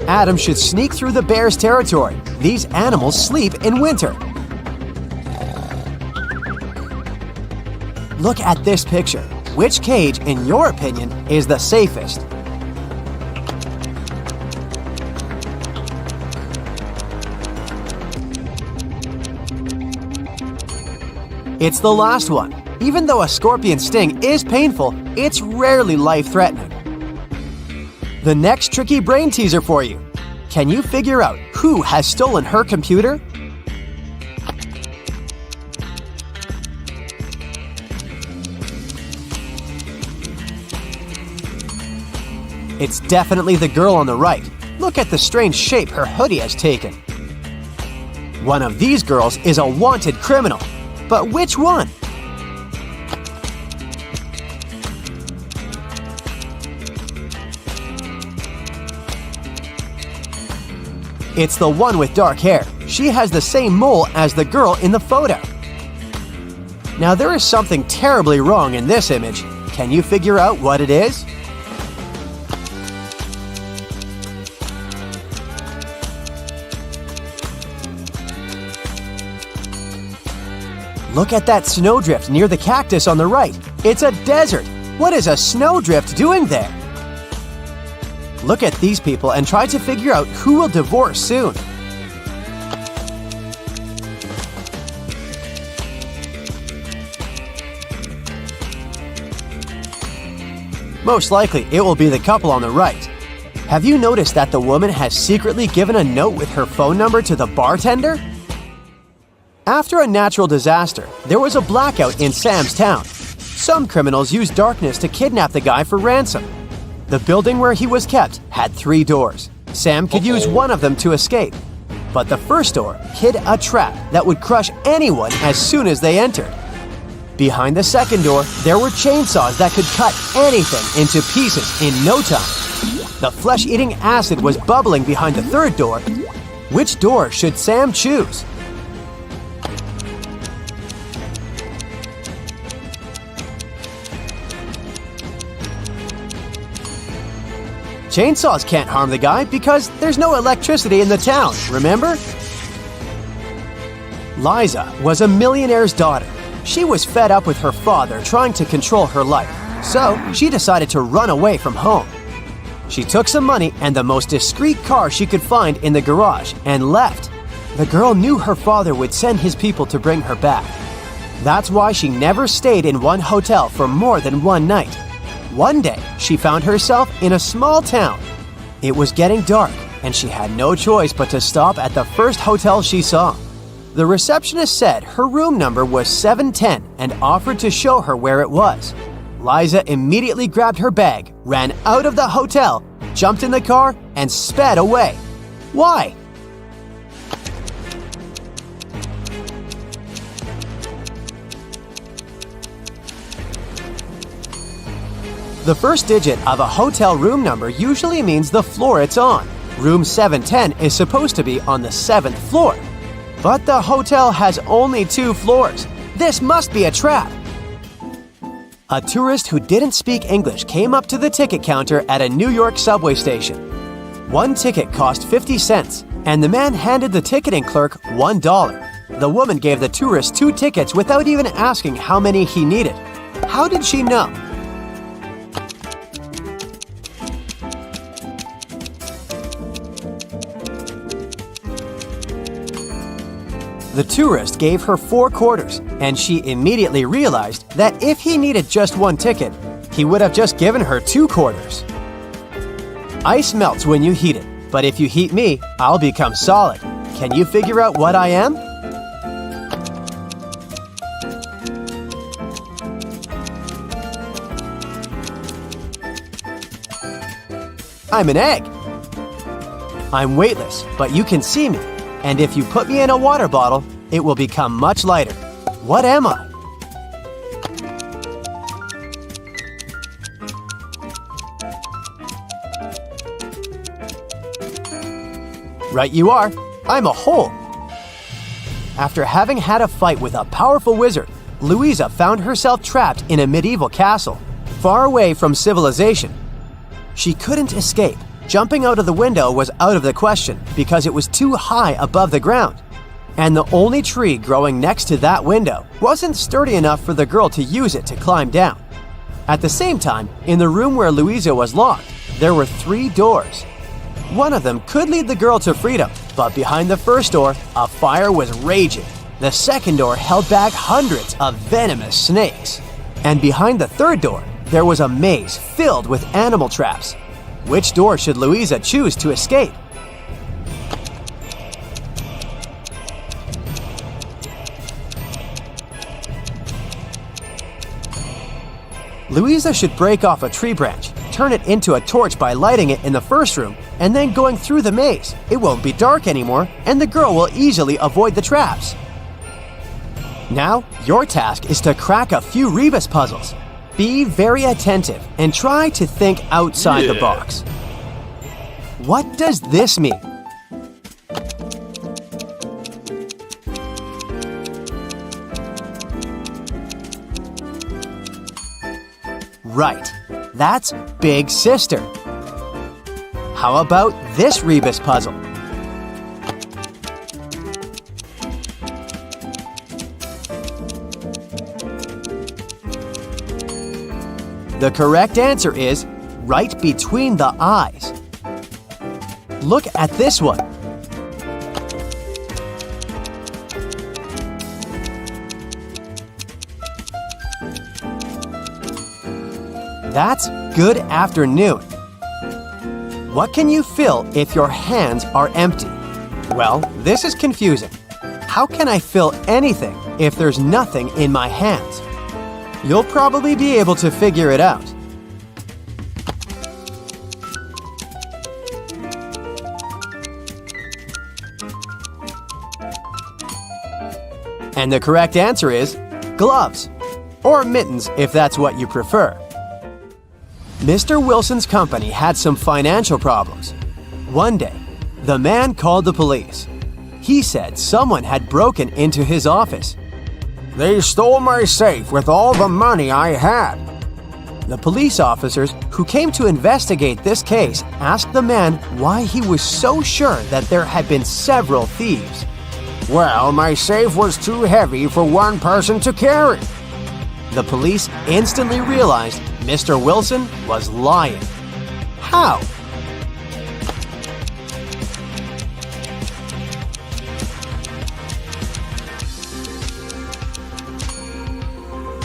Adam should sneak through the bear's territory. These animals sleep in winter. Look at this picture. Which cage, in your opinion, is the safest? It's the last one. Even though a scorpion sting is painful, it's rarely life-threatening. The next tricky brain teaser for you. Can you figure out who has stolen her computer? It's definitely the girl on the right. Look at the strange shape her hoodie has taken. One of these girls is a wanted criminal. But which one? It's the one with dark hair. She has the same mole as the girl in the photo. Now there is something terribly wrong in this image. Can you figure out what it is? Look at that snowdrift near the cactus on the right. It's a desert. What is a snowdrift doing there? Look at these people and try to figure out who will divorce soon. Most likely, it will be the couple on the right. Have you noticed that the woman has secretly given a note with her phone number to the bartender? After a natural disaster, there was a blackout in Sam's town. Some criminals used darkness to kidnap the guy for ransom. The building where he was kept had 3 doors. Sam could use one of them to escape. But the first door hid a trap that would crush anyone as soon as they entered. Behind the second door, there were chainsaws that could cut anything into pieces in no time. The flesh-eating acid was bubbling behind the third door. Which door should Sam choose? Chainsaws can't harm the guy because there's no electricity in the town, remember? Liza was a millionaire's daughter. She was fed up with her father trying to control her life, so she decided to run away from home. She took some money and the most discreet car she could find in the garage and left. The girl knew her father would send his people to bring her back. That's why she never stayed in one hotel for more than one night. One day, she found herself in a small town. It was getting dark, and she had no choice but to stop at the first hotel she saw. The receptionist said her room number was 710 and offered to show her where it was. Liza immediately grabbed her bag, ran out of the hotel, jumped in the car, and sped away. Why? The first digit of a hotel room number usually means the floor it's on. Room 710 is supposed to be on the 7th floor. But the hotel has only 2 floors. This must be a trap. A tourist who didn't speak English came up to the ticket counter at a New York subway station. One ticket cost 50 cents, and the man handed the ticketing clerk $1. The woman gave the tourist 2 tickets without even asking how many he needed. How did she know? The tourist gave her 4 quarters, and she immediately realized that if he needed just 1 ticket, he would have just given her 2 quarters. Ice melts when you heat it, but if you heat me, I'll become solid. Can you figure out what I am? I'm an egg. I'm weightless, but you can see me. And if you put me in a water bottle, it will become much lighter. What am I? Right you are. I'm a hole. After having had a fight with a powerful wizard, Louisa found herself trapped in a medieval castle, far away from civilization. She couldn't escape. Jumping out of the window was out of the question because it was too high above the ground. And the only tree growing next to that window wasn't sturdy enough for the girl to use it to climb down. At the same time, in the room where Louisa was locked, there were 3 doors. One of them could lead the girl to freedom, but behind the first door, a fire was raging. The second door held back hundreds of venomous snakes. And behind the third door, there was a maze filled with animal traps. Which door should Louisa choose to escape? Louisa should break off a tree branch, turn it into a torch by lighting it in the first room, and then going through the maze. It won't be dark anymore, and the girl will easily avoid the traps. Now, your task is to crack a few rebus puzzles. Be very attentive and try to think outside the box. What does this mean? Right, that's Big Sister. How about this rebus puzzle? The correct answer is right between the eyes. Look at this one. That's good afternoon. What can you fill if your hands are empty? Well, this is confusing. How can I fill anything if there's nothing in my hands? You'll probably be able to figure it out. And the correct answer is gloves, or mittens if that's what you prefer. Mr. Wilson's company had some financial problems. One day, the man called the police. He said someone had broken into his office. They stole my safe with all the money I had. The police officers who came to investigate this case asked the man why he was so sure that there had been several thieves. Well, my safe was too heavy for one person to carry. The police instantly realized Mr. Wilson was lying. How?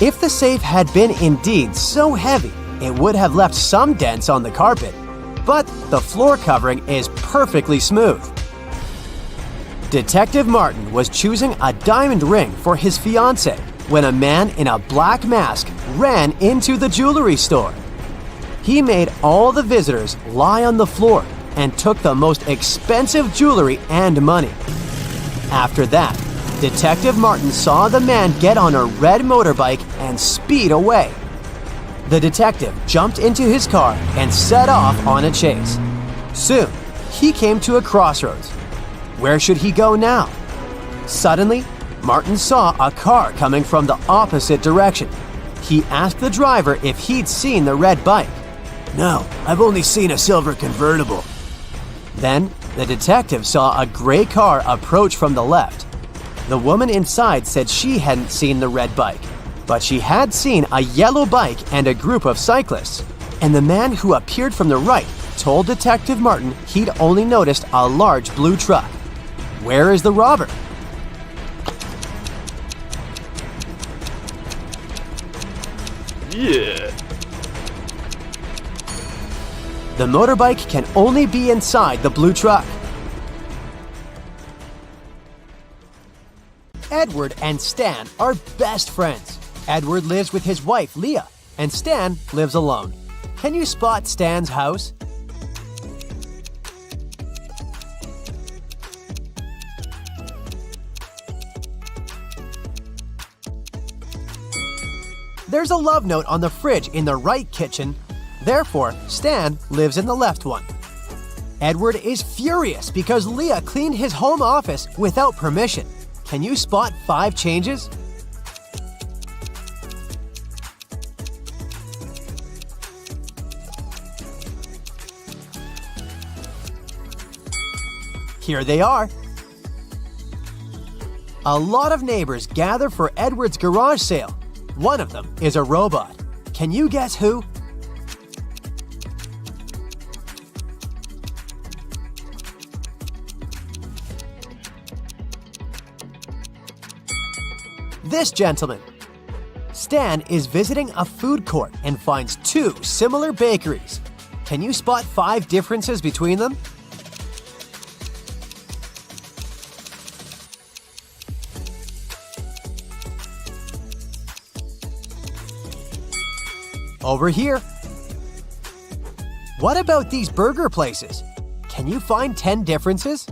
If the safe had been indeed so heavy, it would have left some dents on the carpet, but the floor covering is perfectly smooth. Detective Martin was choosing a diamond ring for his fiancée when a man in a black mask ran into the jewelry store. He made all the visitors lie on the floor and took the most expensive jewelry and money. After that, Detective Martin saw the man get on a red motorbike and speed away. The detective jumped into his car and set off on a chase. Soon, he came to a crossroads. Where should he go now? Suddenly, Martin saw a car coming from the opposite direction. He asked the driver if he'd seen the red bike. No, I've only seen a silver convertible. Then, the detective saw a gray car approach from the left. The woman inside said she hadn't seen the red bike, but she had seen a yellow bike and a group of cyclists. And the man who appeared from the right told Detective Martin he'd only noticed a large blue truck. Where is the robber? Yeah. The motorbike can only be inside the blue truck. Edward and Stan are best friends. Edward lives with his wife, Leah, and Stan lives alone. Can you spot Stan's house? There's a love note on the fridge in the right kitchen. Therefore, Stan lives in the left one. Edward is furious because Leah cleaned his home office without permission. Can you spot 5 changes? Here they are. A lot of neighbors gather for Edward's garage sale. One of them is a robot. Can you guess who? This gentleman. Stan is visiting a food court and finds 2 similar bakeries. Can you spot 5 differences between them? Over here. What about these burger places? Can you find 10 differences?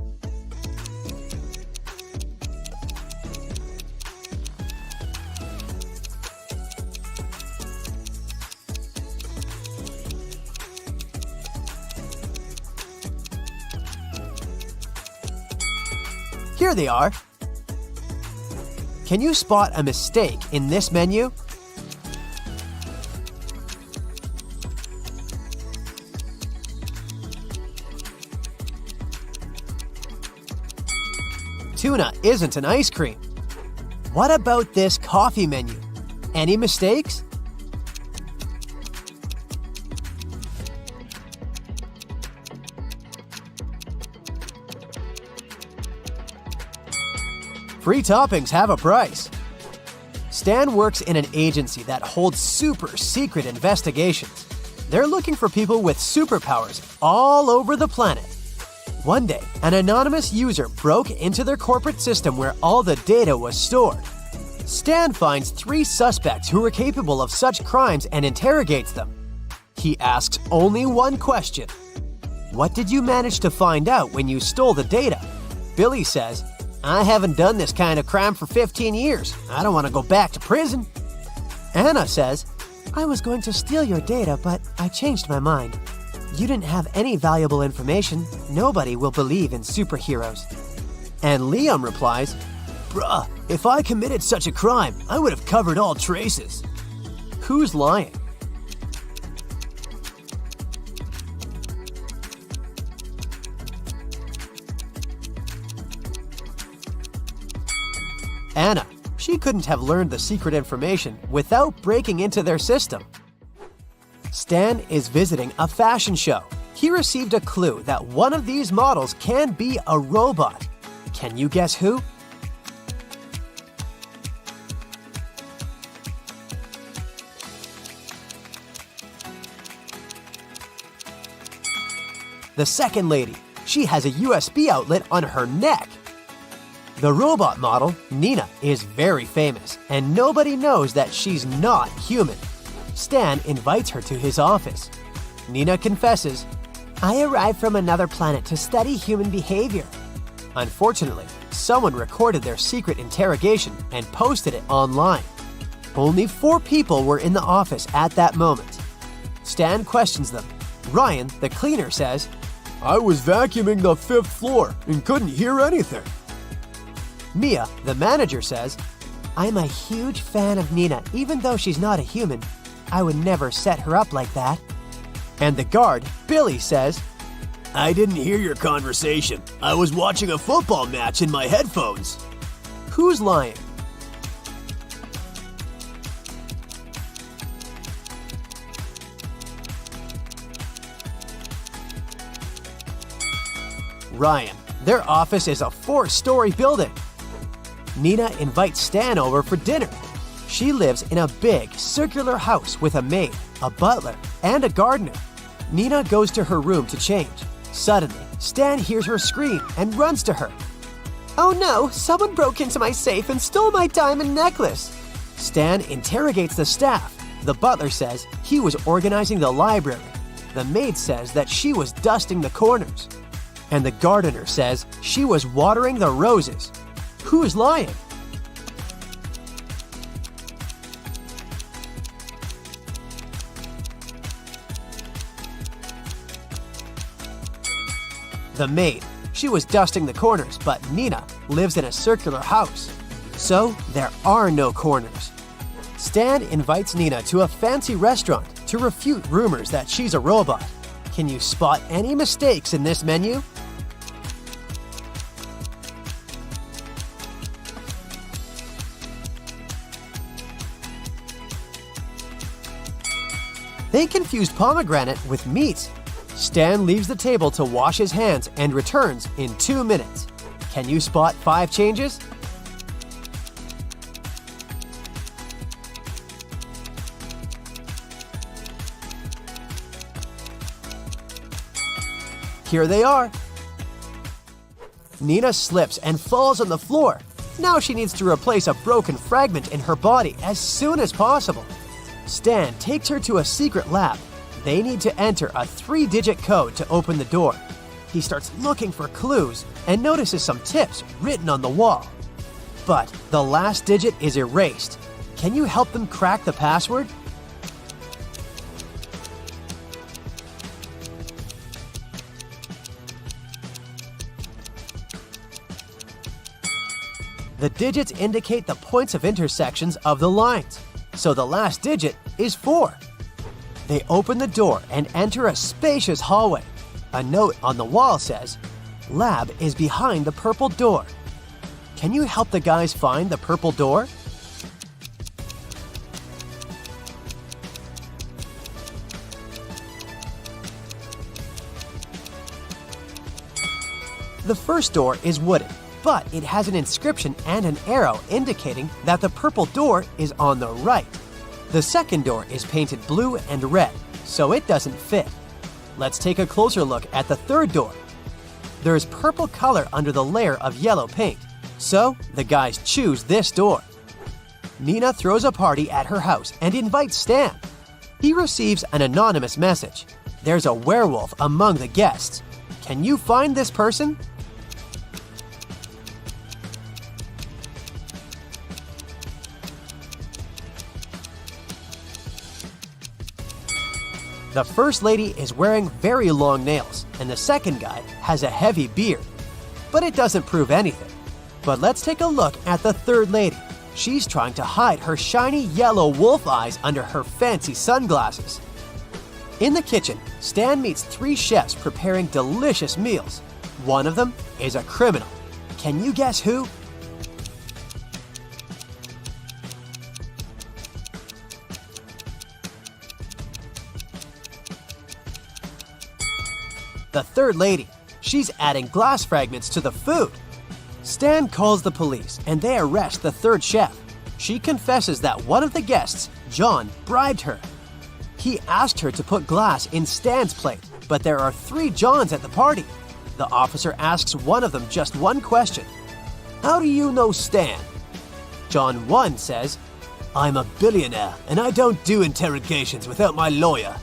Here they are. Can you spot a mistake in this menu? Tuna isn't an ice cream. What about this coffee menu? Any mistakes? Free toppings have a price. Stan works in an agency that holds super secret investigations. They're looking for people with superpowers all over the planet. One day, an anonymous user broke into their corporate system where all the data was stored. Stan finds 3 suspects who are capable of such crimes and interrogates them. He asks only one question. What did you manage to find out when you stole the data? Billy says, I haven't done this kind of crime for 15 years. I don't want to go back to prison. Anna says, I was going to steal your data, but I changed my mind. You didn't have any valuable information. Nobody will believe in superheroes. And Liam replies, Bruh, if I committed such a crime, I would have covered all traces. Who's lying? Anna. She couldn't have learned the secret information without breaking into their system. Stan is visiting a fashion show. He received a clue that one of these models can be a robot. Can you guess who? The second lady. She has a USB outlet on her neck. The robot model, Nina, is very famous, and nobody knows that she's not human. Stan invites her to his office. Nina confesses, I arrived from another planet to study human behavior. unfortunately, someone recorded their secret interrogation and posted it online. Only 4 people were in the office at that moment. Stan questions them. Ryan, the cleaner, says, I was vacuuming the 5th floor and couldn't hear anything. Mia, the manager, says, I'm a huge fan of Nina, even though she's not a human. I would never set her up like that. And the guard, Billy, says, I didn't hear your conversation. I was watching a football match in my headphones. Who's lying? Ryan. Their office is a 4-story building. Nina invites Stan over for dinner. She lives in a big, circular house with a maid, a butler, and a gardener. Nina goes to her room to change. Suddenly, Stan hears her scream and runs to her. Oh no, someone broke into my safe and stole my diamond necklace. Stan interrogates the staff. The butler says he was organizing the library. The maid says that she was dusting the corners. And the gardener says she was watering the roses. Who's lying? The maid. She was dusting the corners, but Nina lives in a circular house. So there are no corners. Stan invites Nina to a fancy restaurant to refute rumors that she's a robot. Can you spot any mistakes in this menu? They confused pomegranate with meat. Stan leaves the table to wash his hands and returns in 2 minutes. Can you spot 5 changes? Here they are. Nina slips and falls on the floor. Now she needs to replace a broken fragment in her body as soon as possible. Stan takes her to a secret lab. They need to enter a 3-digit code to open the door. He starts looking for clues and notices some tips written on the wall. But the last digit is erased. Can you help them crack the password? The digits indicate the points of intersections of the lines. So the last digit is 4. They open the door and enter a spacious hallway. A note on the wall says, "Lab is behind the purple door." Can you help the guys find the purple door? The first door is wooden, but it has an inscription and an arrow indicating that the purple door is on the right. The second door is painted blue and red, so it doesn't fit. Let's take a closer look at the third door. There is purple color under the layer of yellow paint, so the guys choose this door. Nina throws a party at her house and invites Stan. He receives an anonymous message. There's a werewolf among the guests. Can you find this person? The first lady is wearing very long nails, and the second guy has a heavy beard. But it doesn't prove anything. But let's take a look at the third lady. She's trying to hide her shiny yellow wolf eyes under her fancy sunglasses. In the kitchen, Stan meets 3 chefs preparing delicious meals. One of them is a criminal. Can you guess who? The third lady. She's adding glass fragments to the food. Stan calls the police and they arrest the third chef. She confesses that one of the guests, John, bribed her. He asked her to put glass in Stan's plate, but there are 3 Johns at the party. The officer asks one of them just one question. How do you know Stan? John 1 says, I'm a billionaire and I don't do interrogations without my lawyer.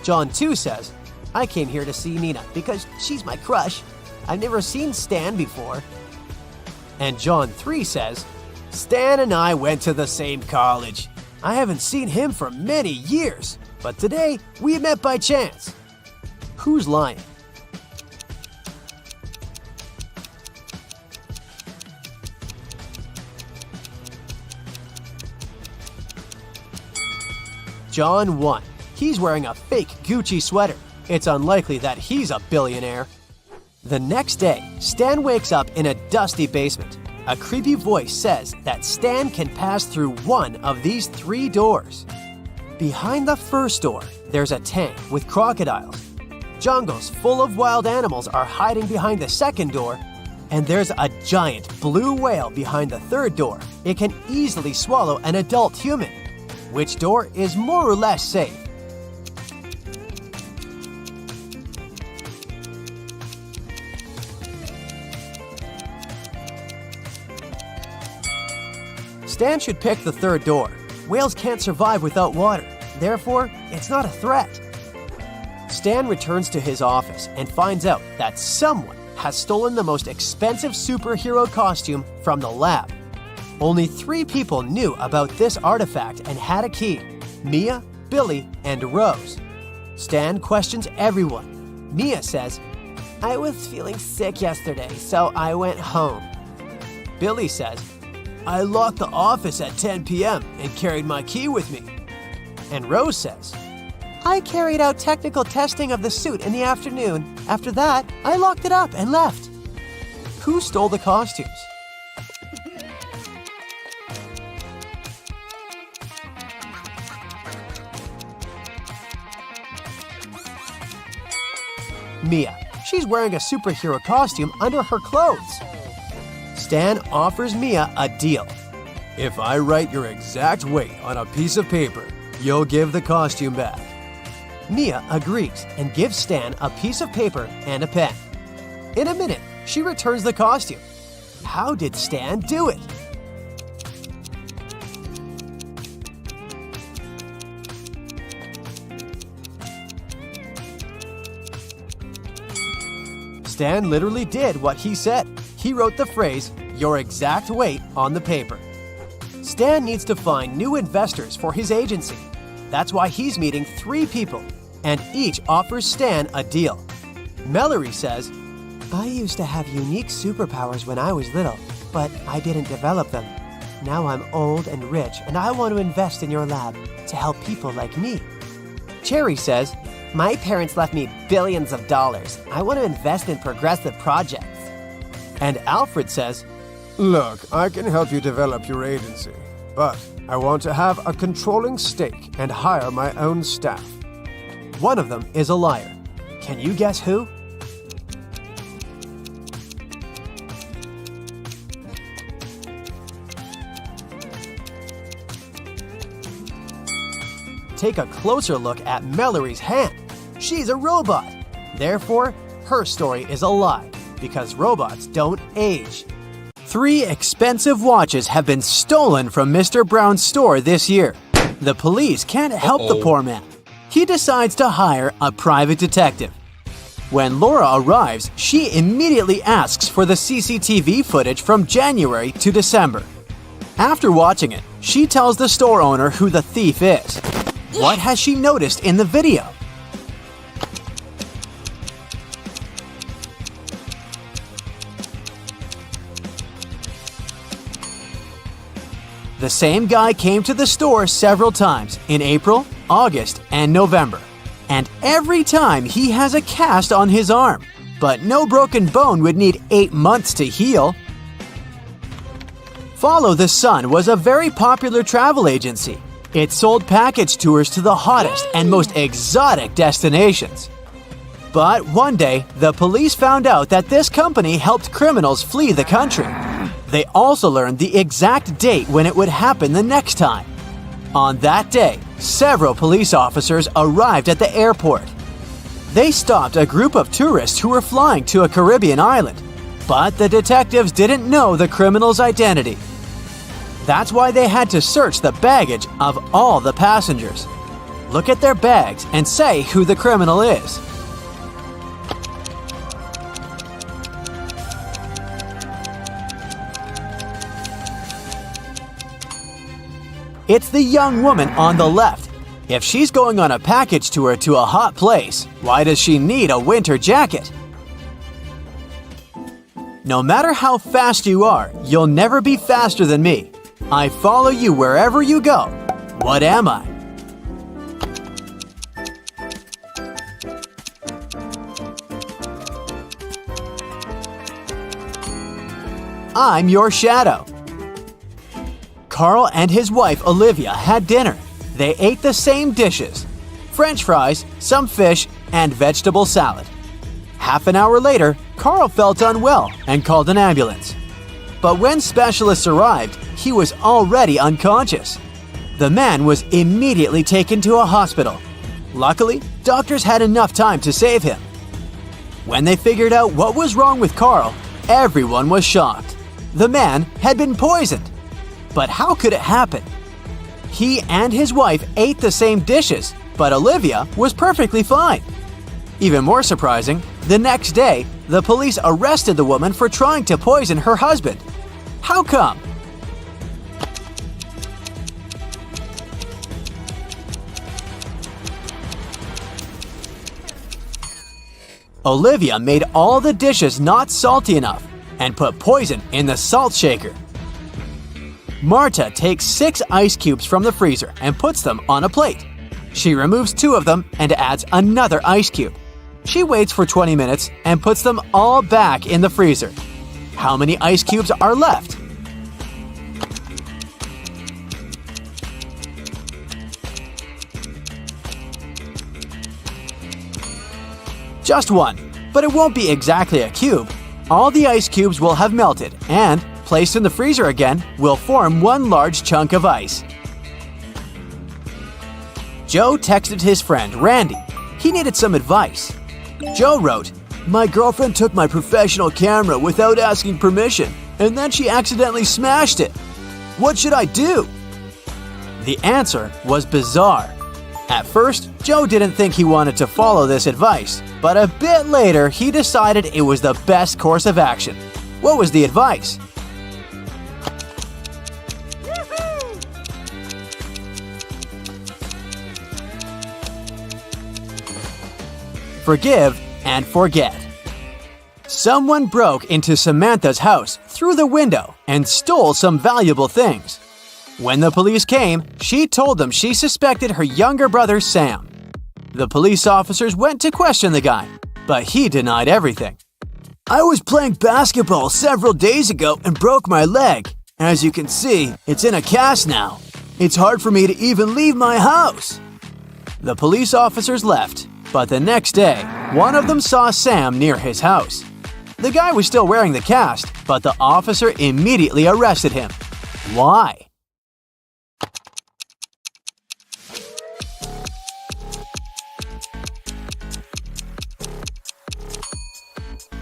John 2 says, I came here to see Nina because she's my crush. I've never seen Stan before. And John 3 says, Stan and I went to the same college. I haven't seen him for many years, but today we met by chance. Who's lying? John 1. He's wearing a fake Gucci sweater. It's unlikely that he's a billionaire. The next day, Stan wakes up in a dusty basement. A creepy voice says that Stan can pass through one of these 3 doors. Behind the first door, there's a tank with crocodiles. Jungles full of wild animals are hiding behind the second door, and there's a giant blue whale behind the third door. It can easily swallow an adult human. Which door is more or less safe? Stan should pick the third door. Whales can't survive without water. Therefore, it's not a threat. Stan returns to his office and finds out that someone has stolen the most expensive superhero costume from the lab. Only 3 people knew about this artifact and had a key: Mia, Billy, and Rose. Stan questions everyone. Mia says, I was feeling sick yesterday, so I went home. Billy says, I locked the office at 10 p.m. and carried my key with me. And Rose says, I carried out technical testing of the suit in the afternoon. After that, I locked it up and left. Who stole the costumes? Mia. She's wearing a superhero costume under her clothes. Stan offers Mia a deal. If I write your exact weight on a piece of paper, you'll give the costume back. Mia agrees and gives Stan a piece of paper and a pen. In a minute, she returns the costume. How did Stan do it? Stan literally did what he said. He wrote the phrase, your exact weight, on the paper. Stan needs to find new investors for his agency. That's why he's meeting 3 people, and each offers Stan a deal. Mallory says, I used to have unique superpowers when I was little, but I didn't develop them. Now I'm old and rich, and I want to invest in your lab to help people like me. Cherry says, my parents left me billions of dollars. I want to invest in progressive projects. And Alfred says, Look, I can help you develop your agency, but I want to have a controlling stake and hire my own staff. One of them is a liar. Can you guess who? Take a closer look at Mallory's hand. She's a robot. Therefore, her story is a lie, because robots don't age. 3 expensive watches have been stolen from Mr. Brown's store this year. The police can't help the poor man. He decides to hire a private detective. When Laura arrives, she immediately asks for the CCTV footage from January to December. After watching it, she tells the store owner who the thief is. What has she noticed in the video? The same guy came to the store several times in April, August, and November. And every time he has a cast on his arm. But no broken bone would need 8 months to heal. Follow the Sun was a very popular travel agency. It sold package tours to the hottest and most exotic destinations. But one day, the police found out that this company helped criminals flee the country. They also learned the exact date when it would happen the next time. On that day, several police officers arrived at the airport. They stopped a group of tourists who were flying to a Caribbean island. But the detectives didn't know the criminal's identity. That's why they had to search the baggage of all the passengers. Look at their bags and say who the criminal is. It's the young woman on the left. If she's going on a package tour to a hot place, why does she need a winter jacket? No matter how fast you are, you'll never be faster than me. I follow you wherever you go. What am I? I'm your shadow. Carl and his wife Olivia had dinner. They ate the same dishes: French fries, some fish, and vegetable salad. Half an hour later, Carl felt unwell and called an ambulance. But when specialists arrived, he was already unconscious. The man was immediately taken to a hospital. Luckily, doctors had enough time to save him. When they figured out what was wrong with Carl, everyone was shocked. The man had been poisoned. But how could it happen? He and his wife ate the same dishes, but Olivia was perfectly fine. Even more surprising, the next day, the police arrested the woman for trying to poison her husband. How come? Olivia made all the dishes not salty enough and put poison in the salt shaker. Marta takes 6 ice cubes from the freezer and puts them on a plate. She removes 2 of them and adds another ice cube. She waits for 20 minutes and puts them all back in the freezer. How many ice cubes are left? Just 1, but it won't be exactly a cube. All the ice cubes will have melted and, placed in the freezer again, will form one large chunk of ice. Joe texted his friend Randy. He needed some advice. Joe wrote, "My girlfriend took my professional camera without asking permission, and then she accidentally smashed it. What should I do?" The answer was bizarre. At first, Joe didn't think he wanted to follow this advice, but a bit later he decided it was the best course of action. What was the advice? Forgive and forget. Someone broke into Samantha's house through the window and stole some valuable things. When the police came, she told them she suspected her younger brother Sam. The police officers went to question the guy, but he denied everything. "I was playing basketball several days ago and broke my leg. As you can see, it's in a cast now. It's hard for me to even leave my house." The police officers left, but the next day, one of them saw Sam near his house. The guy was still wearing the cast, but the officer immediately arrested him. Why?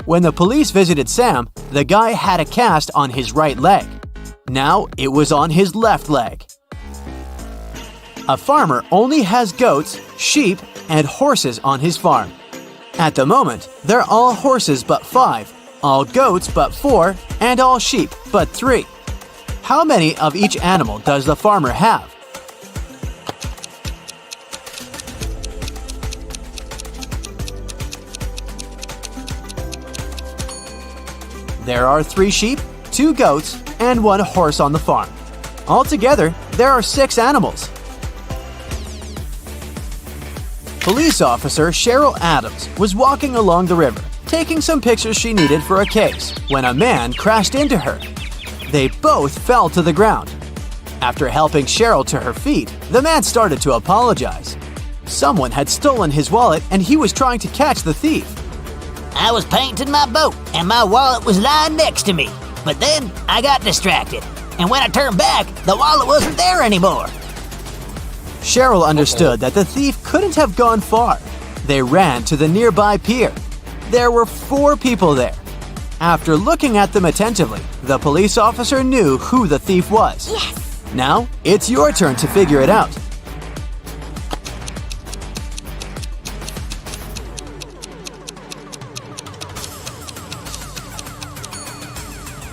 When the police visited Sam, the guy had a cast on his right leg. Now it was on his left leg. A farmer only has goats, sheep, and horses on his farm. At the moment, they're all horses but 5, all goats but 4, and all sheep but 3. How many of each animal does the farmer have? There are 3 sheep, 2 goats, and 1 horse on the farm. Altogether, there are 6 animals. Police officer Cheryl Adams was walking along the river, taking some pictures she needed for a case, when a man crashed into her. They both fell to the ground. After helping Cheryl to her feet, the man started to apologize. Someone had stolen his wallet and he was trying to catch the thief. I was painting my boat, and my wallet was lying next to me. But then I got distracted, and when I turned back, the wallet wasn't there anymore. Cheryl understood that the thief couldn't have gone far. They ran to the nearby pier. There were 4 people there. After looking at them attentively, the police officer knew who the thief was. Yes! Now, it's your turn to figure it out.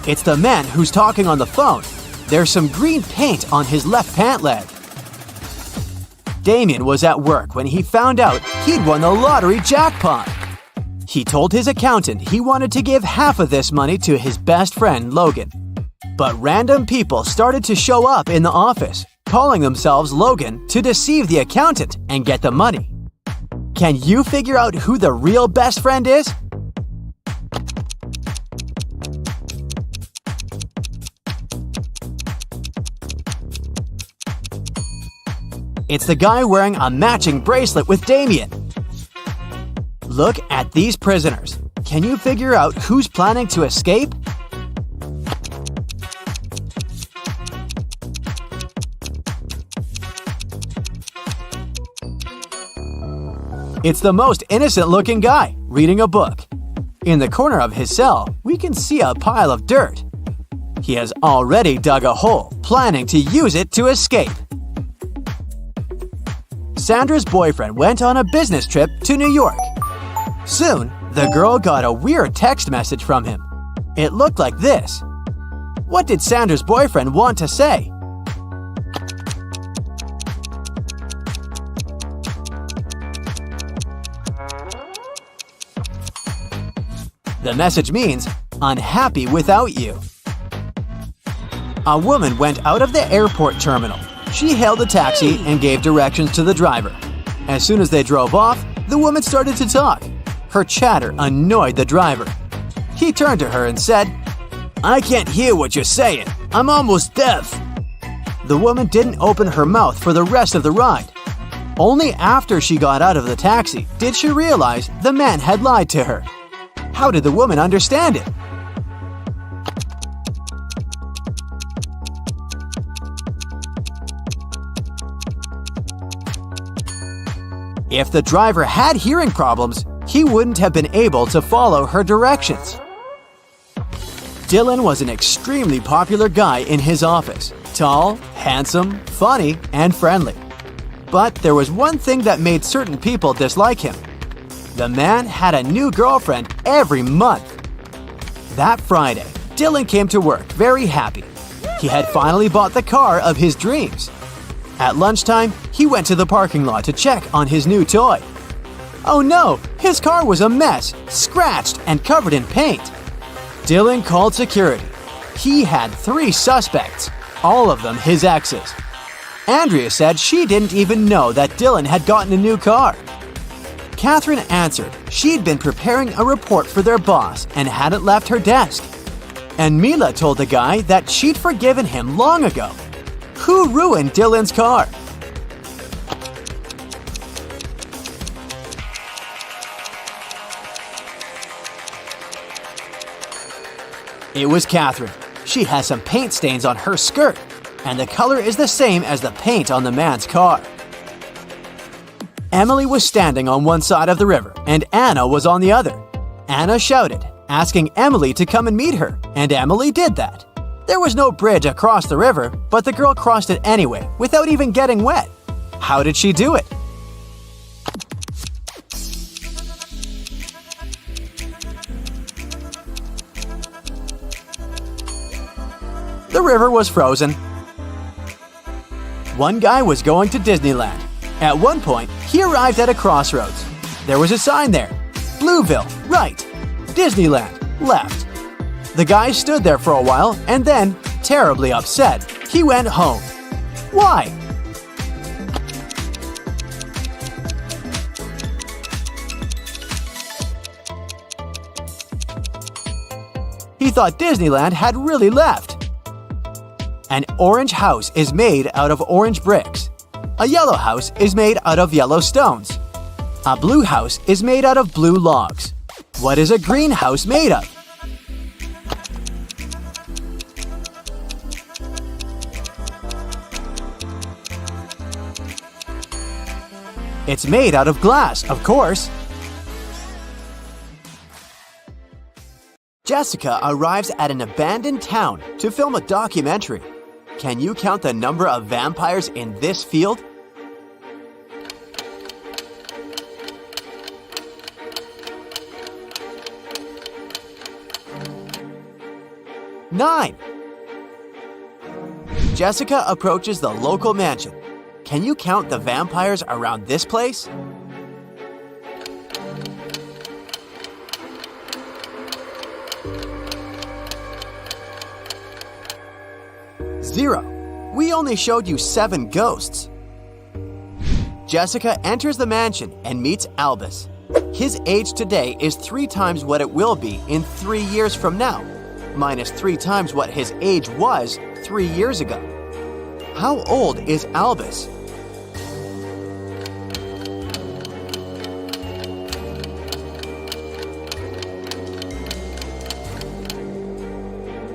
It's the man who's talking on the phone. There's some green paint on his left pant leg. Damien was at work when he found out he'd won the lottery jackpot. He told his accountant he wanted to give half of this money to his best friend, Logan. But random people started to show up in the office, calling themselves Logan to deceive the accountant and get the money. Can you figure out who the real best friend is? It's the guy wearing a matching bracelet with Damien. Look at these prisoners. Can you figure out who's planning to escape? It's the most innocent-looking guy, reading a book. In the corner of his cell, we can see a pile of dirt. He has already dug a hole, planning to use it to escape. Sandra's boyfriend went on a business trip to New York. Soon, the girl got a weird text message from him. It looked like this. What did Sandra's boyfriend want to say? The message means, "Unhappy without you." A woman went out of the airport terminal. She hailed a taxi and gave directions to the driver. As soon as they drove off, the woman started to talk. Her chatter annoyed the driver. He turned to her and said, "I can't hear what you're saying. I'm almost deaf." The woman didn't open her mouth for the rest of the ride. Only after she got out of the taxi did she realize the man had lied to her. How did the woman understand it? If the driver had hearing problems, he wouldn't have been able to follow her directions. Dylan was an extremely popular guy in his office. Tall, handsome, funny, and friendly. But there was one thing that made certain people dislike him. The man had a new girlfriend every month. That Friday, Dylan came to work very happy. He had finally bought the car of his dreams. At lunchtime, he went to the parking lot to check on his new toy. Oh no, his car was a mess, scratched and covered in paint. Dylan called security. He had 3 suspects, all of them his exes. Andrea said she didn't even know that Dylan had gotten a new car. Catherine answered she'd been preparing a report for their boss and hadn't left her desk. And Mila told the guy that she'd forgiven him long ago. Who ruined Dylan's car? It was Catherine. She has some paint stains on her skirt, and the color is the same as the paint on the man's car. Emily was standing on one side of the river, and Anna was on the other. Anna shouted, asking Emily to come and meet her, and Emily did that. There was no bridge across the river, but the girl crossed it anyway, without even getting wet. How did she do it? The river was frozen. One guy was going to Disneyland. At one point, he arrived at a crossroads. There was a sign there. Blueville, right. Disneyland, left. The guy stood there for a while and then, terribly upset, he went home. Why? He thought Disneyland had really left. An orange house is made out of orange bricks. A yellow house is made out of yellow stones. A blue house is made out of blue logs. What is a green house made of? It's made out of glass, of course. Jessica arrives at an abandoned town to film a documentary. Can you count the number of vampires in this field? Nine. Jessica approaches the local mansion. Can you count the vampires around this place? 0. We only showed you 7 ghosts. Jessica enters the mansion and meets Albus. His age today is 3 times what it will be in 3 years from now, minus 3 times what his age was 3 years ago. How old is Albus?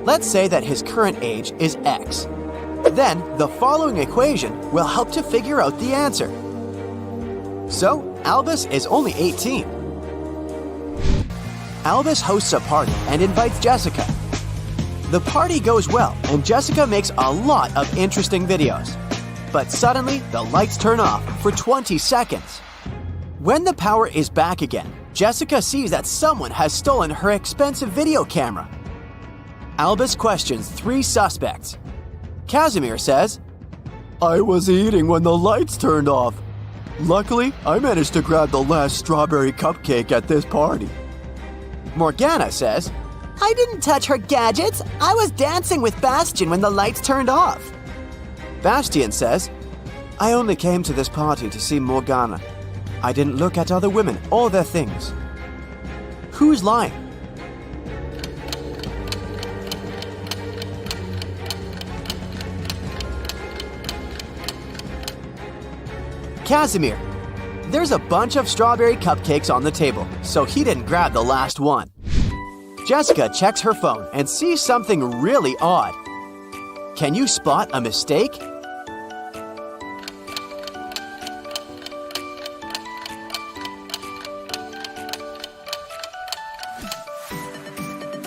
Let's say that his current age is X. Then, the following equation will help to figure out the answer. So, Albus is only 18. Albus hosts a party and invites Jessica. The party goes well, and Jessica makes a lot of interesting videos. But suddenly, the lights turn off for 20 seconds. When the power is back again, Jessica sees that someone has stolen her expensive video camera. Albus questions 3 suspects. Casimir says, "I was eating when the lights turned off. Luckily, I managed to grab the last strawberry cupcake at this party." Morgana says, "I didn't touch her gadgets. I was dancing with Bastian when the lights turned off." Bastian says, "I only came to this party to see Morgana. I didn't look at other women or their things." Who's lying? Casimir. There's a bunch of strawberry cupcakes on the table, so he didn't grab the last one. Jessica checks her phone and sees something really odd. Can you spot a mistake?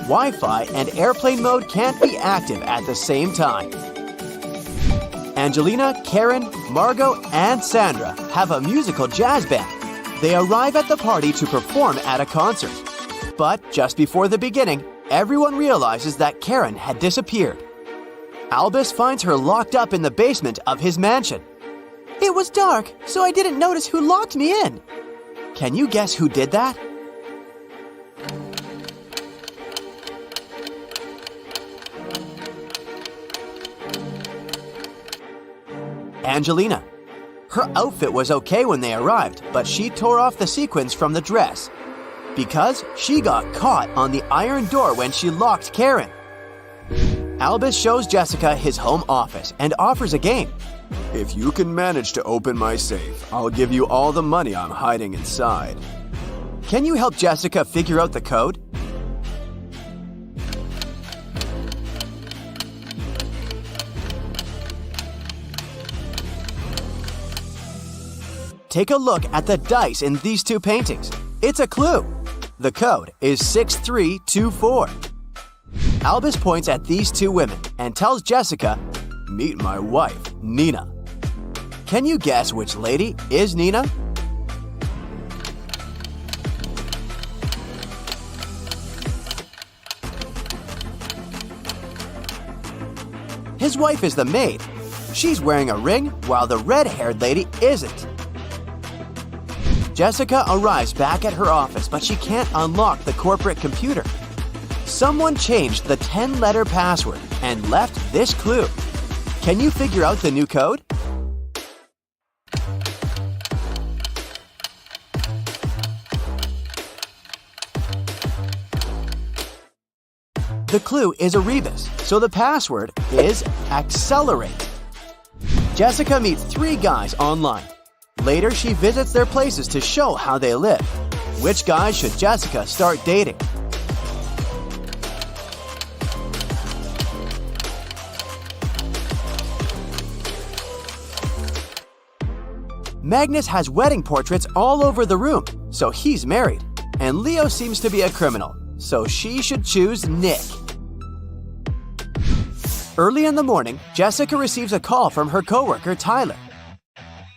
Wi-Fi and airplane mode can't be active at the same time. Angelina, Karen, Margot, and Sandra have a musical jazz band. They arrive at the party to perform at a concert. But just before the beginning, everyone realizes that Karen had disappeared. Albus finds her locked up in the basement of his mansion. "It was dark, so I didn't notice who locked me in." Can you guess who did that? Angelina. Her outfit was okay when they arrived, but she tore off the sequins from the dress because she got caught on the iron door when she locked Karen. Albus shows Jessica his home office and offers a game. "If you can manage to open my safe, I'll give you all the money I'm hiding inside." Can you help Jessica figure out the code? Take a look at the dice in these 2 paintings. It's a clue. The code is 6324. Albus points at these 2 women and tells Jessica, "Meet my wife, Nina." Can you guess which lady is Nina? His wife is the maid. She's wearing a ring while the red-haired lady isn't. Jessica arrives back at her office, but she can't unlock the corporate computer. Someone changed the 10-letter password and left this clue. Can you figure out the new code? The clue is a rebus, so the password is accelerate. Jessica meets 3 guys online. Later, she visits their places to show how they live. Which guys should Jessica start dating? Magnus has wedding portraits all over the room, so he's married. And Leo seems to be a criminal, so she should choose Nick. Early in the morning, Jessica receives a call from her coworker, Tyler.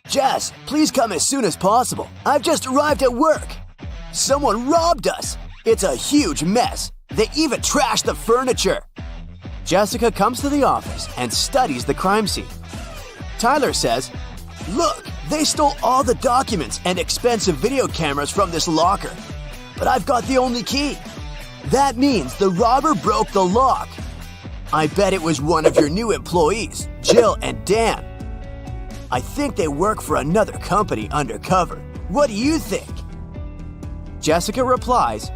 Jess, please come as soon as possible. I've just arrived at work. Someone robbed us. It's a huge mess. They even trashed the furniture. Jessica comes to the office and studies the crime scene. Tyler says, "Look, they stole all the documents and expensive video cameras from this locker. But I've got the only key. That means the robber broke the lock. I bet it was one of your new employees, Jill and Dan. I think they work for another company undercover. What do you think?" Jessica replies,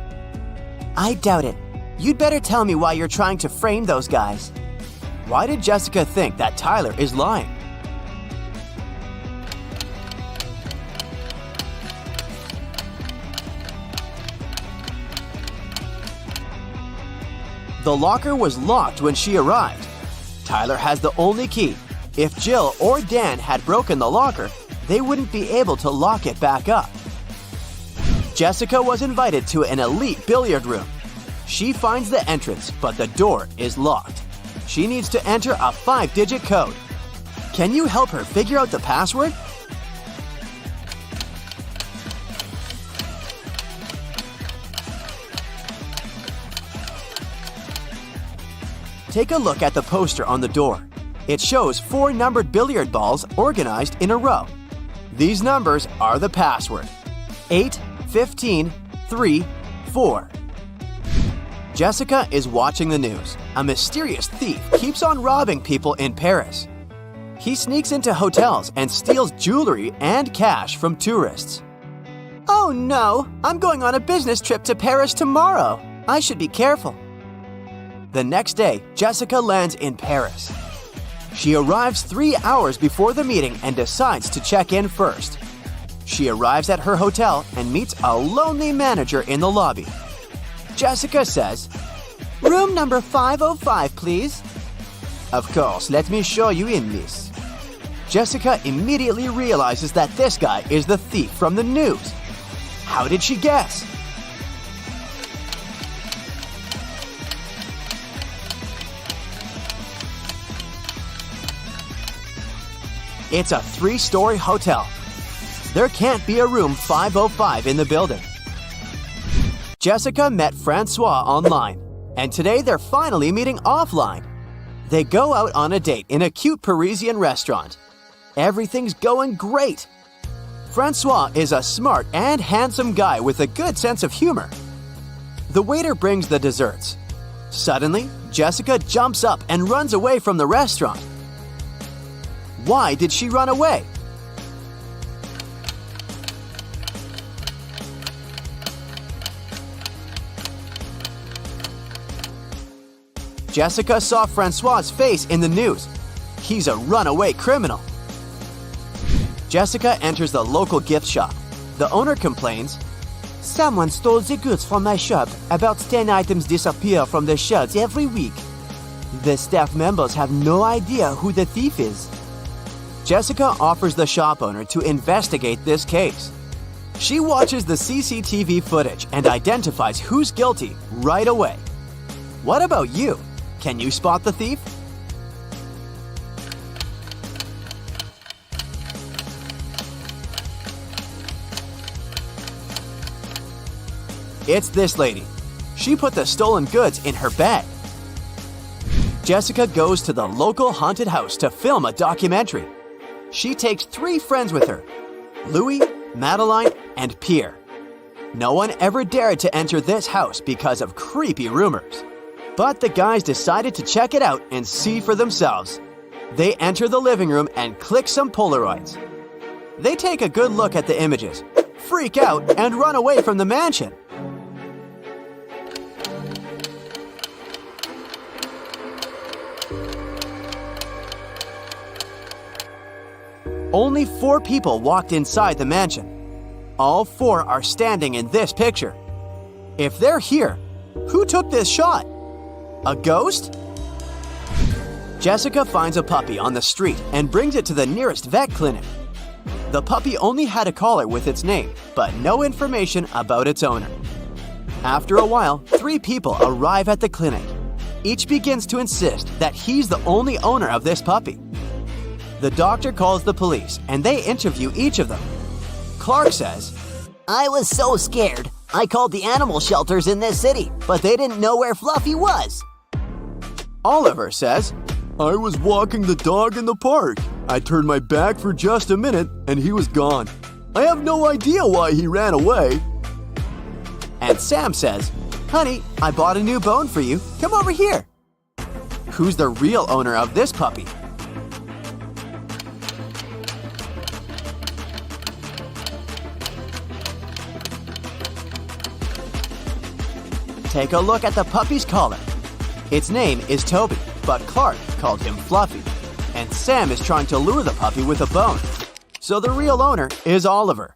"I doubt it. You'd better tell me why you're trying to frame those guys." Why did Jessica think that Tyler is lying? The locker was locked when she arrived. Tyler has the only key. If Jill or Dan had broken the locker, they wouldn't be able to lock it back up. Jessica was invited to an elite billiard room. She finds the entrance, but the door is locked. She needs to enter a 5-digit code. Can you help her figure out the password? Take a look at the poster on the door. It shows 4 numbered billiard balls organized in a row. These numbers are the password: 8, 15, 3, 4. Jessica is watching the news. A mysterious thief keeps on robbing people in Paris. He sneaks into hotels and steals jewelry and cash from tourists. "Oh no, I'm going on a business trip to Paris tomorrow. I should be careful." The next day, Jessica lands in Paris. She arrives 3 hours before the meeting and decides to check in first. She arrives at her hotel and meets a lonely manager in the lobby. Jessica says, "Room number 505, please." "Of course, let me show you in, miss." Jessica immediately realizes that this guy is the thief from the news. How did she guess? It's a 3-story hotel. There can't be a room 505 in the building. Jessica met Francois online, and today they're finally meeting offline. They go out on a date in a cute Parisian restaurant. Everything's going great. Francois is a smart and handsome guy with a good sense of humor. The waiter brings the desserts. Suddenly, Jessica jumps up and runs away from the restaurant. Why did she run away? Jessica saw Francois's face in the news. He's a runaway criminal. Jessica enters the local gift shop. The owner complains, "Someone stole the goods from my shop. About 10 items disappear from the shelves every week. The staff members have no idea who the thief is." Jessica offers the shop owner to investigate this case. She watches the CCTV footage and identifies who's guilty right away. What about you? Can you spot the thief? It's this lady. She put the stolen goods in her bag. Jessica goes to the local haunted house to film a documentary. She takes 3 friends with her: Louis, Madeline, and Pierre. No one ever dared to enter this house because of creepy rumors. But the guys decided to check it out and see for themselves. They enter the living room and click some Polaroids. They take a good look at the images, freak out, and run away from the mansion. Only 4 people walked inside the mansion. All 4 are standing in this picture. If they're here, who took this shot? A ghost? Jessica finds a puppy on the street and brings it to the nearest vet clinic. The puppy only had a collar with its name, but no information about its owner. After a while, 3 people arrive at the clinic. Each begins to insist that he's the only owner of this puppy. The doctor calls the police and they interview each of them. Clark says, I was so scared. I called the animal shelters in this city, but they didn't know where Fluffy was. Oliver says, I was walking the dog in the park. I turned my back for just a minute and he was gone. I have no idea why he ran away. And Sam says, Honey, I bought a new bone for you. Come over here. Who's the real owner of this puppy? Take a look at the puppy's collar. Its name is Toby, but Clark called him Fluffy. And Sam is trying to lure the puppy with a bone. So the real owner is Oliver.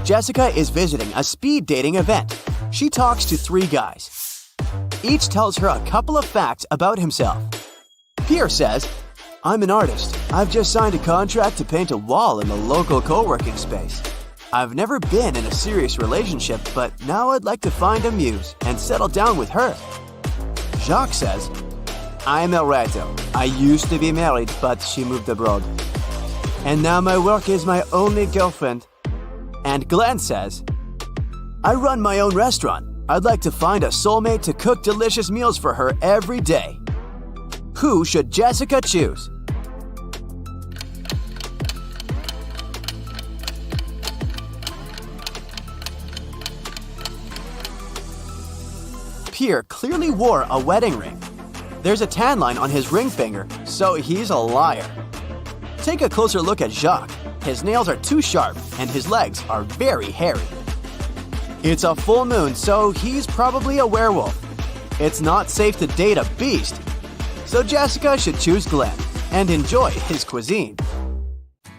Jessica is visiting a speed dating event. She talks to 3 guys. Each tells her a couple of facts about himself. Pierre says, I'm an artist. I've just signed a contract to paint a wall in the local co-working space. I've never been in a serious relationship, but now I'd like to find a muse and settle down with her. Jacques says, I'm El Rato. I used to be married, but she moved abroad. And now my work is my only girlfriend. And Glenn says, I run my own restaurant. I'd like to find a soulmate to cook delicious meals for her every day. Who should Jessica choose? Pierre clearly wore a wedding ring. There's a tan line on his ring finger, so he's a liar. Take a closer look at Jacques. His nails are too sharp and his legs are very hairy. It's a full moon, so he's probably a werewolf. It's not safe to date a beast, so Jessica should choose Glenn and enjoy his cuisine.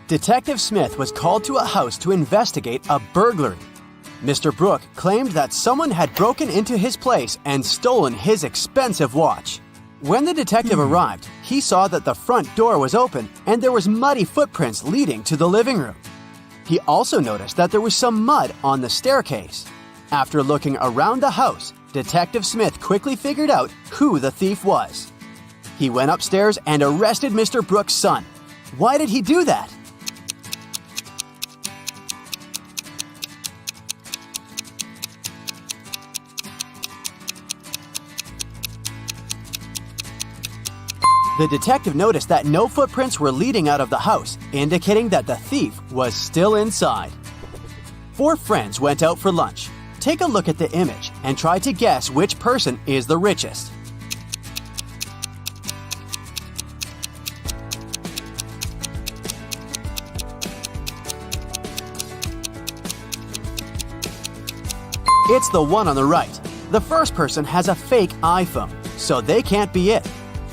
Detective Smith was called to a house to investigate a burglary. Mr. Brooke claimed that someone had broken into his place and stolen his expensive watch. When the detective arrived, he saw that the front door was open and there was muddy footprints leading to the living room. He also noticed that there was some mud on the staircase. After looking around the house, Detective Smith quickly figured out who the thief was. He went upstairs and arrested Mr. Brooks' son. Why did he do that? The detective noticed that no footprints were leading out of the house, indicating that the thief was still inside. 4 friends went out for lunch. Take a look at the image and try to guess which person is the richest. It's the one on the right. The first person has a fake iPhone, so they can't be it.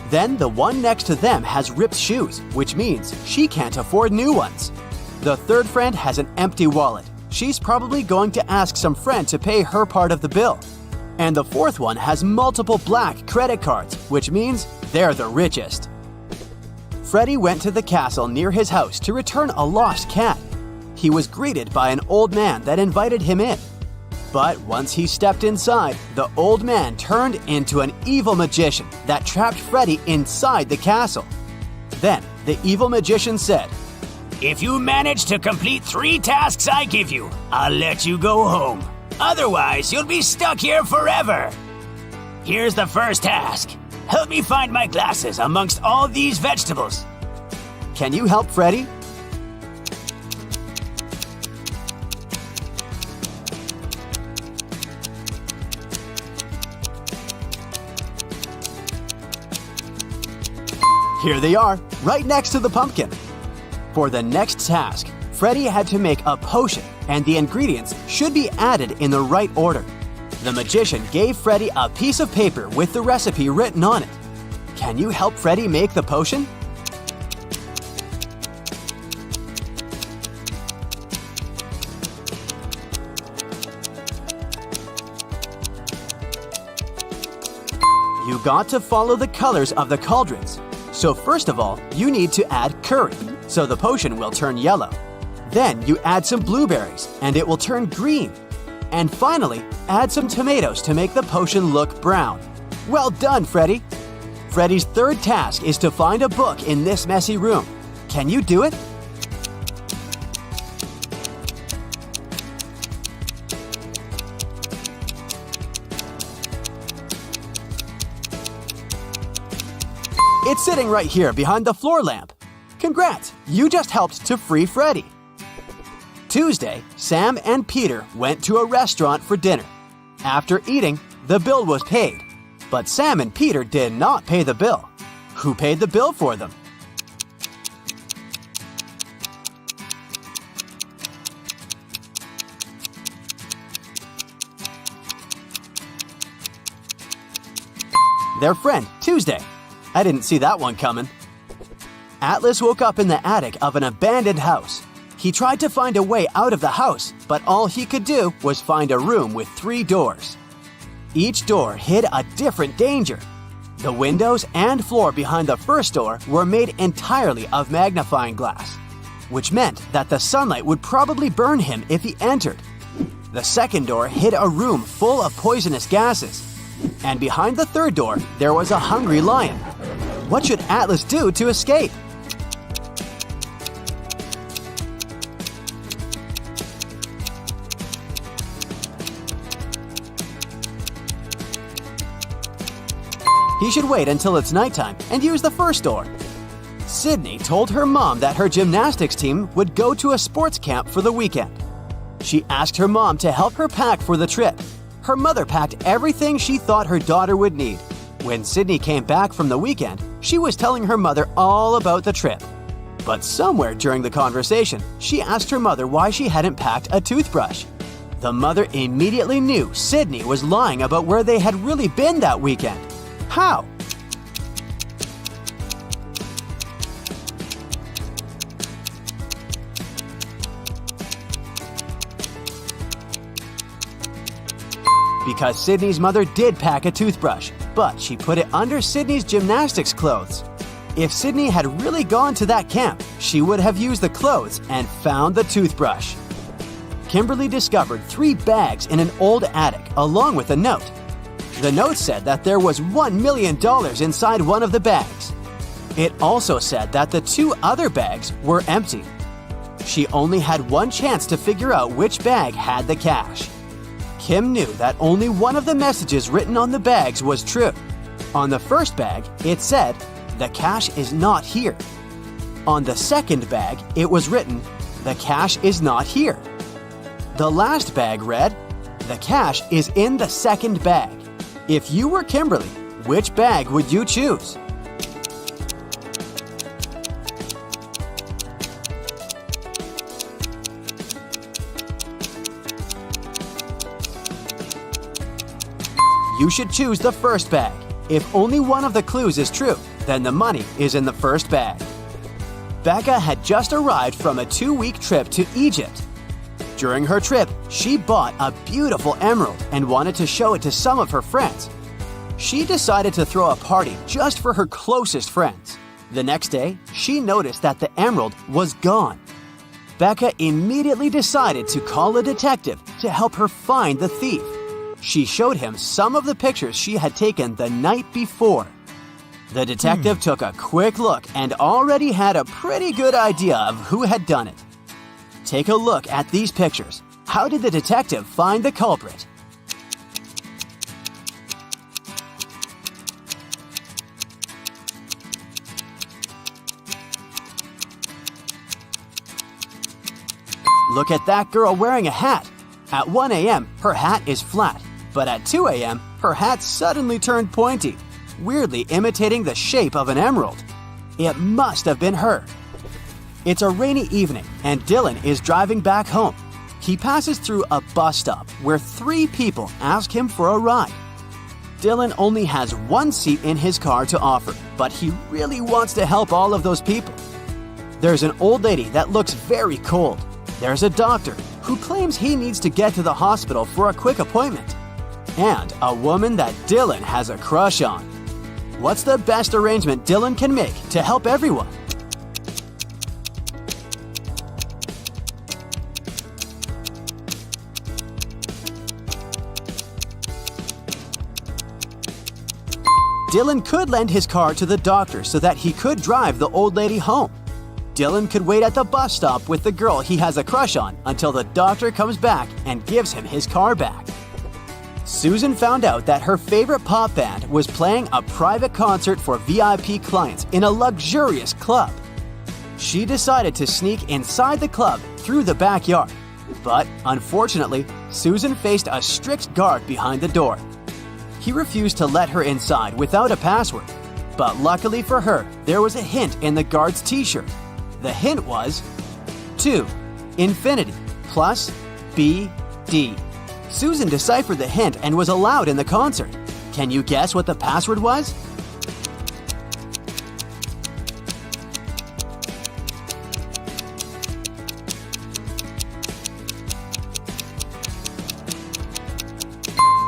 Then the one next to them has ripped shoes, which means she can't afford new ones. The third friend has an empty wallet. She's probably going to ask some friend to pay her part of the bill. And the fourth one has multiple black credit cards, which means they're the richest. Freddy went to the castle near his house to return a lost cat. He was greeted by an old man that invited him in. But once he stepped inside, the old man turned into an evil magician that trapped Freddy inside the castle. Then the evil magician said, If you manage to complete 3 tasks I give you, I'll let you go home. Otherwise, you'll be stuck here forever. Here's the first task. Help me find my glasses amongst all these vegetables. Can you help Freddy? Here they are, right next to the pumpkin. For the next task, Freddy had to make a potion, and the ingredients should be added in the right order. The magician gave Freddy a piece of paper with the recipe written on it. Can you help Freddy make the potion? You got to follow the colors of the cauldrons. So first of all, you need to add curry, so the potion will turn yellow. Then you add some blueberries, and it will turn green. And finally, add some tomatoes to make the potion look brown. Well done, Freddy! Freddy's third task is to find a book in this messy room. Can you do it? It's sitting right here behind the floor lamp. Congrats, you just helped to free Freddy. Tuesday, Sam and Peter went to a restaurant for dinner. After eating, the bill was paid. But Sam and Peter did not pay the bill. Who paid the bill for them? Their friend, Tuesday. I didn't see that one coming. Atlas woke up in the attic of an abandoned house. He tried to find a way out of the house, but all he could do was find a room with 3 doors. Each door hid a different danger. The windows and floor behind the first door were made entirely of magnifying glass, which meant that the sunlight would probably burn him if he entered. The second door hid a room full of poisonous gases. And behind the third door, there was a hungry lion. What should Atlas do to escape? He should wait until it's nighttime and use the first door. Sydney told her mom that her gymnastics team would go to a sports camp for the weekend. She asked her mom to help her pack for the trip. Her mother packed everything she thought her daughter would need. When Sydney came back from the weekend, she was telling her mother all about the trip. But somewhere during the conversation, she asked her mother why she hadn't packed a toothbrush. The mother immediately knew Sydney was lying about where they had really been that weekend. How? Because Sydney's mother did pack a toothbrush, but she put it under Sydney's gymnastics clothes. If Sydney had really gone to that camp, she would have used the clothes and found the toothbrush. Kimberly discovered 3 bags in an old attic along with a note. The note said that there was $1 million inside one of the bags. It also said that the 2 other bags were empty. She only had one chance to figure out which bag had the cash. Kim knew that only one of the messages written on the bags was true. On the first bag, it said, "The cash is not here." On the second bag, it was written, "The cash is not here." The last bag read, "The cash is in the second bag." If you were Kimberly, which bag would you choose? You should choose the first bag. If only one of the clues is true, then the money is in the first bag. Becca had just arrived from a 2-week trip to Egypt. During her trip, she bought a beautiful emerald and wanted to show it to some of her friends. She decided to throw a party just for her closest friends. The next day, she noticed that the emerald was gone. Becca immediately decided to call a detective to help her find the thief. She showed him some of the pictures she had taken the night before. The detective took a quick look and already had a pretty good idea of who had done it. Take a look at these pictures. How did the detective find the culprit? Look at that girl wearing a hat. At 1 a.m., her hat is flat, but at 2 a.m., her hat suddenly turned pointy, weirdly imitating the shape of an emerald. It must have been her. It's a rainy evening, and Dylan is driving back home. He passes through a bus stop where 3 people ask him for a ride. Dylan only has 1 seat in his car to offer, but he really wants to help all of those people. There's an old lady that looks very cold. There's a doctor who claims he needs to get to the hospital for a quick appointment. And a woman that Dylan has a crush on. What's the best arrangement Dylan can make to help everyone? Dylan could lend his car to the doctor so that he could drive the old lady home. Dylan could wait at the bus stop with the girl he has a crush on until the doctor comes back and gives him his car back. Susan found out that her favorite pop band was playing a private concert for VIP clients in a luxurious club. She decided to sneak inside the club through the backyard. But unfortunately, Susan faced a strict guard behind the door. He refused to let her inside without a password. But luckily for her, there was a hint in the guard's t-shirt. The hint was 2, infinity, plus BD. Susan deciphered the hint and was allowed in the concert. Can you guess what the password was?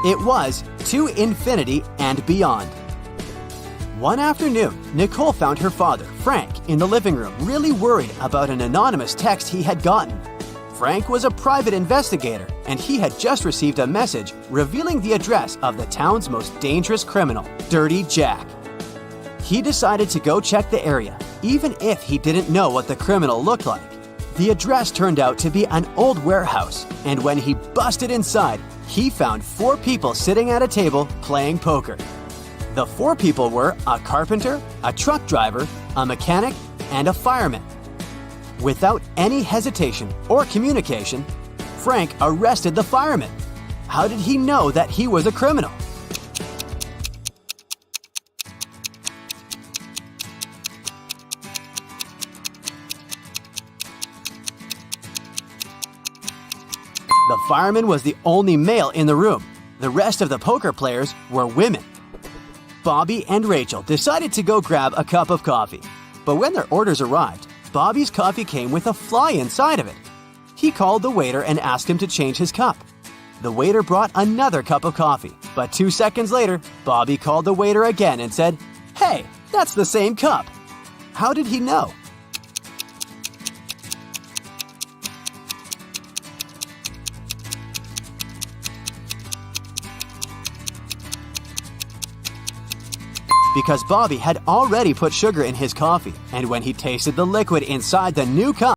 It was to infinity and beyond. One afternoon, Nicole found her father, Frank, in the living room, really worried about an anonymous text he had gotten. Frank was a private investigator, and he had just received a message revealing the address of the town's most dangerous criminal, Dirty Jack. He decided to go check the area, even if he didn't know what the criminal looked like. The address turned out to be an old warehouse, and when he busted inside, he found 4 people sitting at a table playing poker. The 4 people were a carpenter, a truck driver, a mechanic, and a fireman. Without any hesitation or communication, Frank arrested the fireman. How did he know that he was a criminal? The fireman was the only male in the room. The rest of the poker players were women. Bobby and Rachel decided to go grab a cup of coffee. But when their orders arrived, Bobby's coffee came with a fly inside of it. He called the waiter and asked him to change his cup. The waiter brought another cup of coffee, but 2 seconds later, Bobby called the waiter again and said, "Hey, that's the same cup." How did he know? Because Bobby had already put sugar in his coffee, and when he tasted the liquid inside the new cup,